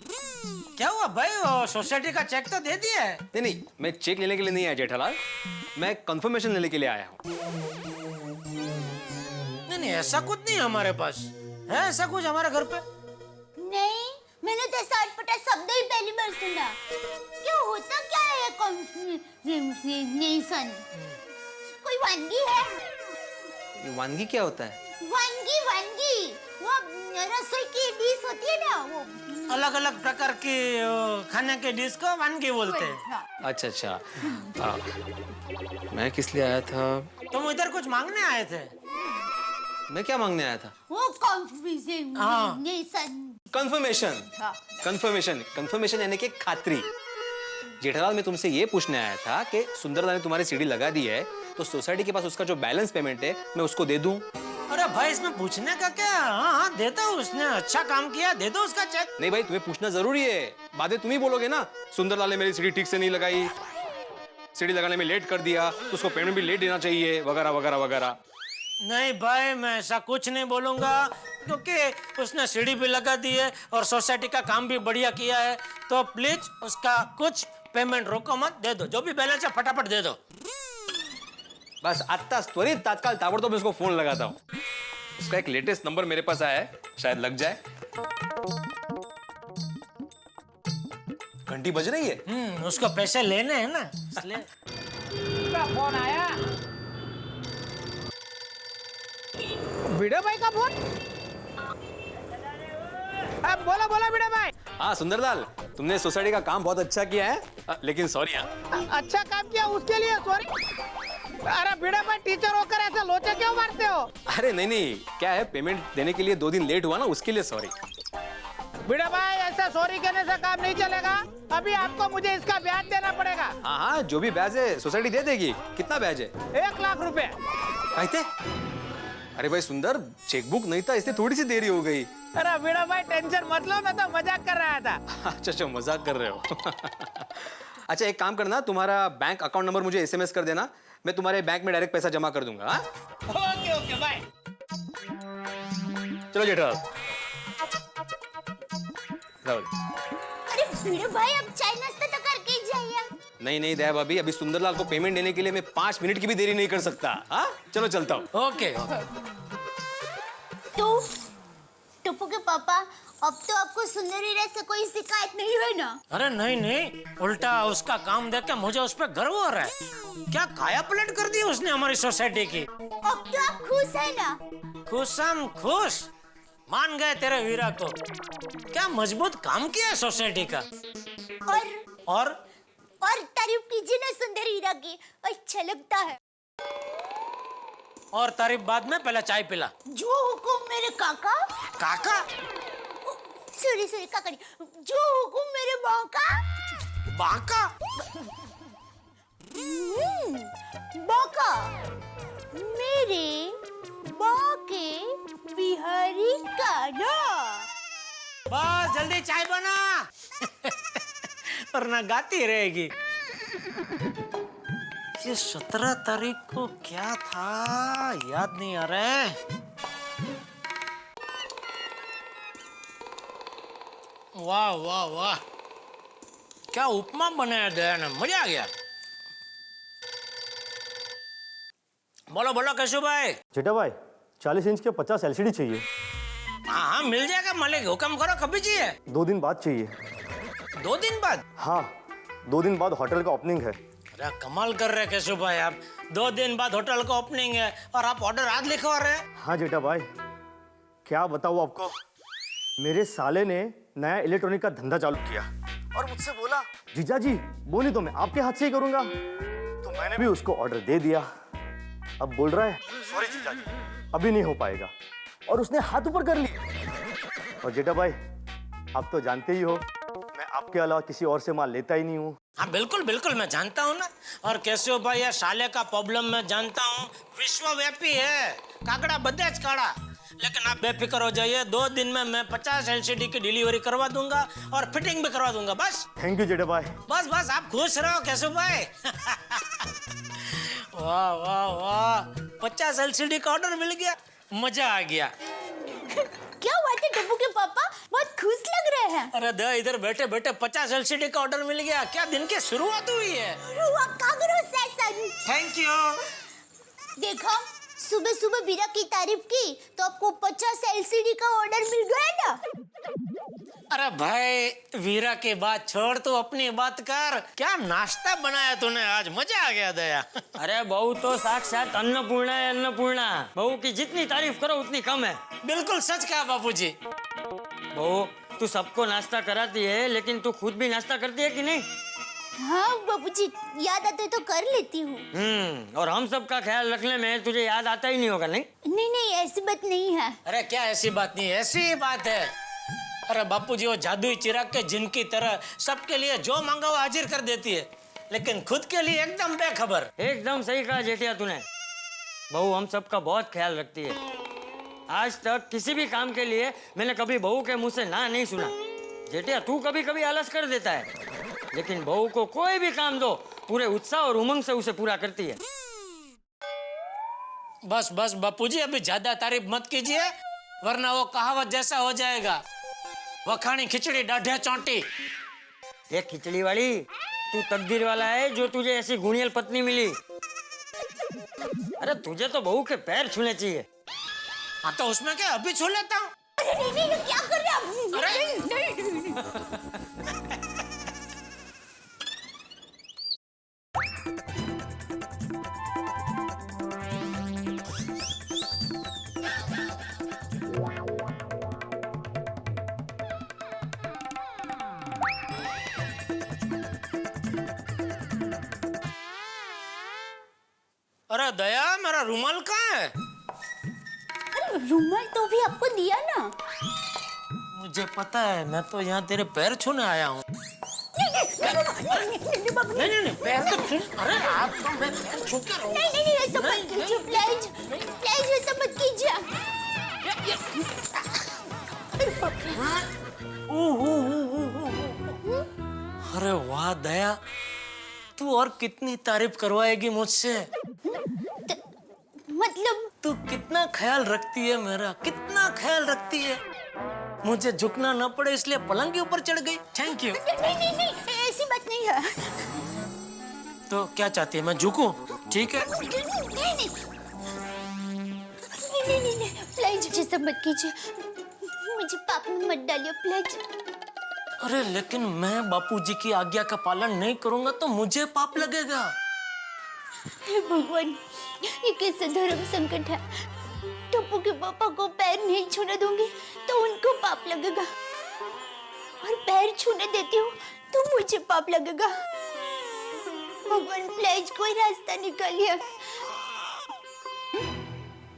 क्या हुआ भाई, वो सोसाइटी का चेक तो दे दिया है। नहीं नहीं, मैं चेक लेने के लिए नहीं आया जेठालाल, मैं कंफर्मेशन लेने के लिए आया हूँ। नहीं नहीं, ऐसा कुछ नहीं हमारे पास है, ऐसा कुछ हमारे घर पे नहीं, मैंने तो साठ-पटा शब्द ही पहली बार सुना। क्यों होता क्या है कंफर्मेशन? कोई वानगी है? वानगी क्या होता है? वानगी वो रसोई की डिश होती है ना, वो अलग अलग प्रकार की खाने के डिश को वानगी बोलते हैं। अच्छा अच्छा, मैं किस लिए आया था? तुम इधर कुछ मांगने आए थे? मैं क्या मांगने आया था? वो कंफर्मेशन। कंफर्मेशन यानी कि खातरी। जेठालाल, मैं तुमसे ये पूछने आया था कि सुंदरलाल ने तुम्हारी सीढ़ी लगा दी है, तो सोसाइटी के पास उसका जो बैलेंस पेमेंट है मैं उसको दे दूं? अरे भाई, इसमें पूछने का क्या? हाँ देता हूँ, उसने अच्छा काम किया, दे दो उसका चेक। नहीं भाई, तुम्हें पूछना जरूरी है, बाद में तुम ही बोलोगे ना सुंदरलाल ने मेरी सीढ़ी ठीक से नहीं लगाई, सीढ़ी लगाने में लेट कर दिया, तो उसको पेमेंट भी लेट देना चाहिए, वगैरह वगैरह वगैरह। नहीं भाई, मैं ऐसा कुछ नहीं बोलूंगा, क्योंकि उसने सीढ़ी भी लगा दी है और सोसाइटी का काम भी बढ़िया किया है, तो प्लीज उसका कुछ पेमेंट रोको मत, दे दो, जो भी बैलेंस है फटाफट दे दो। बस आत्ता त्वरित तात्काल ताबड़तोब उसको फोन लगाता हूँ। उसका एक लेटेस्ट नंबर मेरे पास आया है, शायद लग जाए। घंटी बज रही है। उसको पैसे लेने हैं ना, इसलिए। फोन आया, भिड़े भाई का फोन। अब बोला भिड़े भाई। हाँ सुंदरलाल, तुमने सोसाइटी का काम बहुत अच्छा किया है, लेकिन सॉरी। अच्छा काम किया उसके लिए सॉरी? अरे भिड़े भाई, टीचर होकर ऐसे लोचे क्यों मारते हो? अरे नहीं नहीं, क्या है, पेमेंट देने के लिए 2 दिन लेट हुआ ना, उसके लिए सॉरी। भिड़े भाई, ऐसा सॉरी कहने से काम नहीं चलेगा, अभी आपको मुझे इसका ब्याज देना पड़ेगा। हाँ हाँ, जो भी ब्याज है सोसाइटी दे देगी। कितना ब्याज है? 1 लाख रुपए। कहते? अरे भाई सुंदर, चेकबुक नहीं था इसलिए थोड़ी सी देरी हो गई। अरे भिड़े भाई, टेंशन मत लो, मैं तो मजाक कर रहा था। अच्छा, मजाक कर रहे हो। अच्छा, एक काम करना, तुम्हारा बैंक अकाउंट नंबर मुझे SMS कर देना, मैं तुम्हारे बैंक में डायरेक्ट पैसा जमा कर दूंगा। Okay okay bye. चलो जेठालाल। अरे भिड़े भाई, अब चाय नाश्ता तो करके ही जाइए। नहीं नहीं दया भाभी, अभी सुंदरलाल को पेमेंट देने के लिए मैं 5 मिनट की भी देरी नहीं कर सकता। हाँ चलो चलता हूँ। ओके। तो टप्पू के पापा, अब तो आपको सुंदर हीरा से कोई शिकायत नहीं है ना? अरे नहीं नहीं, उल्टा उसका काम देख के मुझे उस पर गर्व हो रहा है। क्या काया पलट कर दी उसने हमारी सोसाइटी की। अब तो आप खुश है ना? खुश, हम खुश, मान गए तेरे वीरा को। क्या मजबूत काम किया है सोसाइटी का। और तारीफ कीजिए ना सुंदर हीरा की, अच्छा लगता है। और तारीफ बाद में, पहले चाय पिला। जो हुकुम मेरे काका। काका? सॉरी काका नहीं, जो हुकुम मेरे बाका। बाका? बाका, मेरे बाके बिहारी का ना। बस जल्दी चाय बना। वरना गाती रहेगी। ये 17 तारीख को क्या था, याद नहीं आ रहा है। वाह वाह वाह, क्या उपमा बनाया दया ने, मजा आ गया। बोलो बोलो केशव भाई। जेठा भाई, 40 इंच के 50 LCD चाहिए। हाँ मिल जाएगा मालिक, हुक्म करो, कभी चाहिए? 2 दिन बाद चाहिए। 2 दिन बाद? हाँ, 2 दिन बाद होटल का ओपनिंग है। अरे कमाल कर रहे केशव भाई आप, 2 दिन बाद होटल का ओपनिंग है और आप ऑर्डर आज लिखवा रहे हैं। हाँ जेठा भाई, क्या बताऊँ आपको, मेरे साले ने नया इलेक्ट्रॉनिक का धंधा चालू किया और मुझसे बोला, जीजा जी बोली तो मैं आपके हाथ से ही करूंगा। तो मैंने भी उसको ऑर्डर दे दिया। अब बोल रहा है, सॉरी जीजा जी, अभी नहीं हो पाएगा, और उसने हाथ ऊपर कर लिया। और जेठा भाई, आप तो जानते ही हो, मैं आपके अलावा किसी और से माल लेता ही नहीं हूँ। हाँ बिल्कुल बिल्कुल, मैं जानता हूँ ना। और केशव भाई, ये साले का प्रॉब्लम मैं जानता हूँ, विश्वव्यापी है, काकड़ा बदे च काड़ा। लेकिन आप बेफिक्र हो जाइए, 2 दिन में मैं 50 LCD की डिलीवरी करवा दूंगा और फिटिंग भी करवा दूंगा। बस थैंक यू जेठा भाई। बस बस आप खुश रहो केशव भाई। वाह वाह वाह, 50 LCD का ऑर्डर मिल गया, मजा आ गया। क्या बात है टप्पू के पापा, बहुत खुश लग रहे हैं? अरे दया, इधर बैठे बैठे 50 एलसीडी का ऑर्डर मिल गया। क्या दिन की शुरुआत हुई है। Thank you. देखा, सुबह सुबह वीरा की तारीफ की तो आपको 50 एलसीडी का ऑर्डर मिल गया ना। अरे भाई, वीरा की बात छोड़, तू अपनी बात कर। क्या नाश्ता बनाया तूने आज, मजा आ गया दया। अरे बहू तो साक्षात अन्नपूर्णा है, अन्नपूर्णा। बहू की जितनी तारीफ करो उतनी कम है। बिल्कुल सच कहा बापूजी। बहू, तू सबको नाश्ता कराती है, लेकिन तू खुद भी नाश्ता करती है कि नहीं? हाँ बाबूजी, याद आते तो कर लेती हूँ। और हम सब का ख्याल रखने में तुझे याद आता ही नहीं होगा, नहीं? नहीं नहीं, ऐसी बात नहीं है। अरे क्या ऐसी बात नहीं है, ऐसी ही बात है। अरे बापूजी वो जादुई चिराग के जिन की तरह सबके लिए जो मांगा वो हाजिर कर देती है, लेकिन खुद के लिए एकदम बेखबर। एकदम सही कहा जेठिया तूने। बहू हम सबका बहुत ख्याल रखती है। आज तक किसी भी काम के लिए मैंने कभी बहू के मुंह से ना नहीं सुना। जेठिया तू कभी कभी आलस कर देता है, लेकिन बहू को कोई भी काम दो, पूरे उत्साह और उमंग से उसे पूरा करती है। बस बस बापूजी, अभी ज्यादा तारीफ मत कीजिए, वरना वो कहावत जैसा हो जाएगा, वखाणी खिचड़ी डाढ़िया चौंटी। ये खिचड़ी वाली, तू तकदीर वाला है जो तुझे ऐसी गुणियल पत्नी मिली। अरे तुझे तो बहू के पैर छूने चाहिए। हाँ तो उसमें क्या, अभी छू लेता हूँ। नहीं नहीं, क्या कर रहे हैं अरे दया, मेरा रुमाल कहाँ है? रुमाल तो भी आपको दिया ना। मुझे पता है, मैं तो यहाँ तेरे पैर छूने आया हूँ। नहीं, पैर तो छू। अरे आप तो मैं पैर छू के रहूँ। नहीं, ऐसा मत कीजिए प्लीज, प्लीज ऐसा मत कीजिए। अरे वाह दया, तू और कितनी तारीफ करवाएगी मुझसे। मतलब तू कितना ख्याल रखती है मेरा, कितना ख्याल रखती है। मुझे झुकना न पड़े इसलिए पलंग के ऊपर चढ़ गई। Thank you. नहीं, ऐसी बात नहीं है। तो क्या चाहती है, मैं झुकूं? ठीक है। नहीं, प्लीज ऐसा मत कीजिए, मुझे पाप में मत डालिए प्लीज। अरे लेकिन मैं बापूजी की आज्ञा का पालन नहीं करूंगा तो मुझे पाप लगेगा। हे भगवान, ये कैसे धर्म संकट है। टप्पू के पापा को पैर नहीं छूने दूंगी तो उनको पाप लगेगा, और पैर छूने देती हूँ तो मुझे पाप लगेगा। भगवान प्लीज कोई रास्ता निकालिए।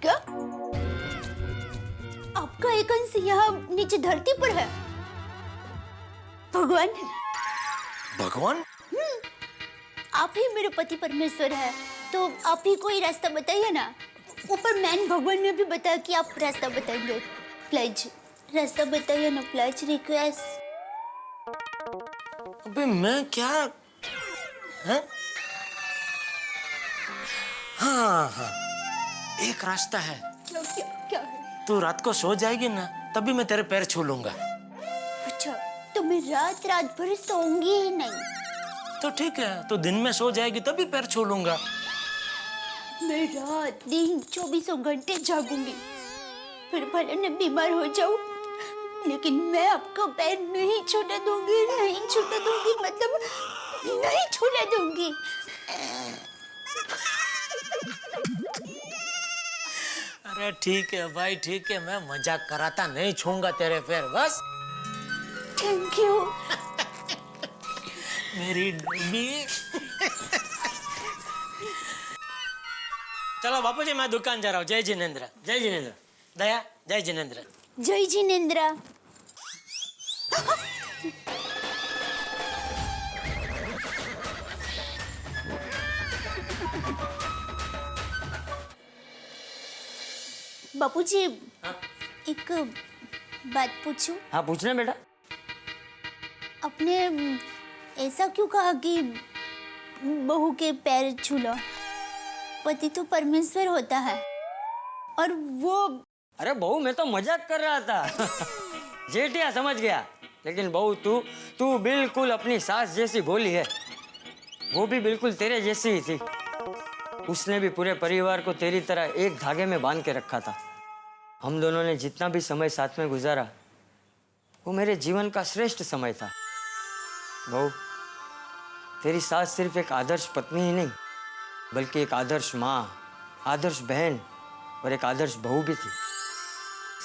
क्या आपका एक अंश यहाँ नीचे धरती पर है? भगवान, भगवान? आप ही मेरे पति परमेश्वर है, तो आप ही कोई रास्ता बताइए ना। ऊपर मैन भगवान ने भी बताया कि आप रास्ता बताएंगे। प्लीज रास्ता बताइए ना प्लीज, रिक्वेस्ट। अबे मैं क्या है? हाँ, एक रास्ता है। क्या है? तू रात को सो जाएगी ना, तभी मैं तेरे पैर छू लूंगा। अच्छा, तो मैं रात भर सोऊंगी ही नहीं। तो ठीक है, तो दिन में सो जाएगी तभी पैर छू लूंगा। मैं रात दिन 24 घंटे जागूंगी, फिर भले मैं बीमार हो जाऊं, लेकिन मैं आपका पैर नहीं छूने दूंगी, नहीं छूने दूंगी, मतलब नहीं छूने दूंगी। अरे ठीक है भाई, ठीक है, मैं मजाक कराता, नहीं छूंगा तेरे पैर, बस। थैंक यू मेरी बेबी। चलो बापूजी, मैं दुकान जा रहा हूँ। जय जिनेंद्र। जय जिनेंद्र। दया, जय जिनेंद्र। जय जिनेंद्र। बापूजी, एक बात पूछूं? हाँ पूछना बेटा। आपने ऐसा क्यों कहा कि बहू के पैर छू लो? पति तो परमेश्वर होता है, और वो। अरे बहू, मैं तो मजाक कर रहा था। जेठिया समझ गया। लेकिन बहू तू बिल्कुल अपनी सास जैसी भोली है। वो भी बिल्कुल तेरे जैसी ही थी। उसने भी पूरे परिवार को तेरी तरह एक धागे में बांध के रखा था। हम दोनों ने जितना भी समय साथ में गुजारा वो मेरे जीवन का श्रेष्ठ समय था। बहू, तेरी सास सिर्फ एक आदर्श पत्नी ही नहीं बल्कि एक आदर्श माँ, आदर्श बहन और एक आदर्श बहू भी थी।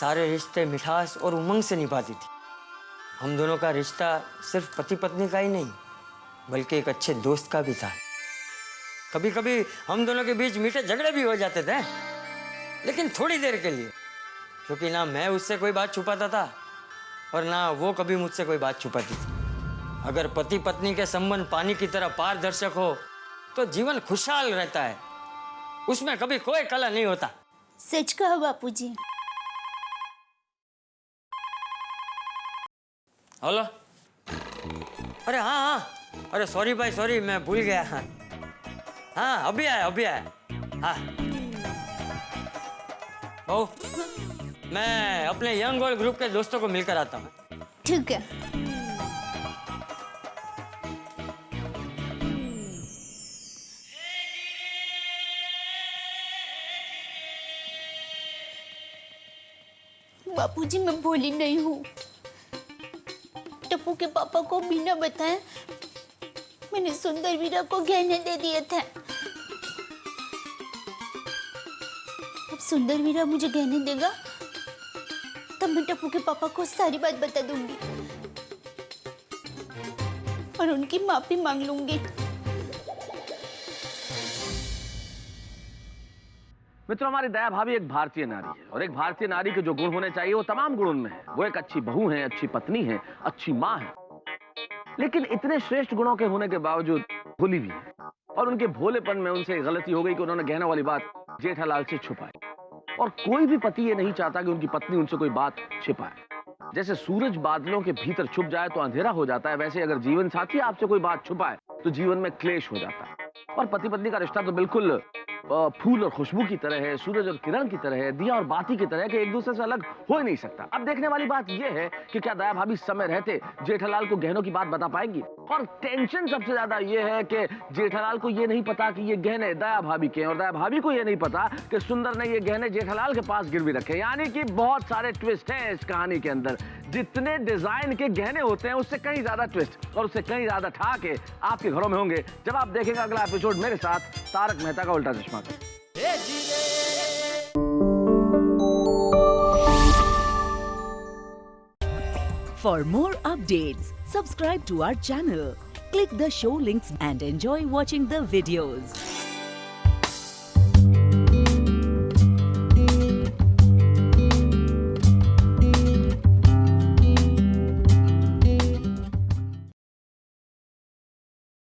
सारे रिश्ते मिठास और उमंग से निभाती थी। हम दोनों का रिश्ता सिर्फ पति पत्नी का ही नहीं बल्कि एक अच्छे दोस्त का भी था। कभी कभी हम दोनों के बीच मीठे झगड़े भी हो जाते थे, लेकिन थोड़ी देर के लिए, क्योंकि ना मैं उससे कोई बात छुपाता था और ना वो कभी मुझसे कोई बात छुपाती थी। अगर पति पत्नी के संबंध पानी की तरह पारदर्शक हो तो जीवन खुशहाल रहता है, उसमें कभी कोई कलह नहीं होता। सच कहा बापूजी। हेलो, अरे हाँ, अरे सॉरी भाई सॉरी, मैं भूल गया। हाँ अभी आया। हाँ ओ, मैं अपने यंग वर्ल्ड ग्रुप के दोस्तों को मिलकर आता हूँ। ठीक है। बापूजी, मैं भोली नहीं हूँ। टप्पू के पापा को बिना बताए मैंने सुंदर वीरा को गहने दे दिए थे। अब सुंदर वीरा मुझे गहने देगा तब मैं टप्पू के पापा को सारी बात बता दूंगी और उनकी माफी मांग लूंगी। मित्रों, हमारी दया भाभी एक भारतीय नारी है और एक भारतीय नारी के जो गुण होने चाहिए वो तमाम गुण उनमें है। वो एक अच्छी बहू है, अच्छी पत्नी है, अच्छी माँ है, लेकिन इतने श्रेष्ठ गुणों के होने के बावजूद भोली भी है। और उनके भोलेपन में उनसे गलती हो गई कि उन्होंने गहनों वाली बात जेठालाल से छुपाई। और कोई भी पति ये नहीं चाहता कि उनकी पत्नी उनसे कोई बात छिपाए। जैसे सूरज बादलों के भीतर छुप जाए तो अंधेरा हो जाता है, वैसे अगर जीवन साथी आपसे कोई बात छुपाए तो जीवन में क्लेश हो जाता है। और पति पत्नी का रिश्ता तो बिल्कुल फूल और खुशबू की तरह है, सूरज और किरण की तरह है, दिया और बाती की तरह है कि एक दूसरे से अलग हो ही नहीं सकता। अब देखने वाली बात यह है कि क्या दया भाभी समय रहते जेठालाल को गहनों की बात बता पाएंगी। और टेंशन सबसे ज्यादा यह है कि जेठालाल को यह नहीं पता कि ये गहने दया भाभी के हैं और दया भाभी को यह नहीं पता कि सुंदर ने ये गहने जेठालाल के पास गिरवी रखे। यानी कि बहुत सारे ट्विस्ट हैं इस कहानी के अंदर। जितने डिजाइन के गहने होते हैं उससे कहीं ज्यादा ट्विस्ट और उससे कहीं ज्यादा ठाके आपके घरों में होंगे जब आप देखेंगे अगला एपिसोड मेरे साथ तारक मेहता का उल्टा चश्मा। For more updates, subscribe to our channel, click the show links and enjoy watching the videos.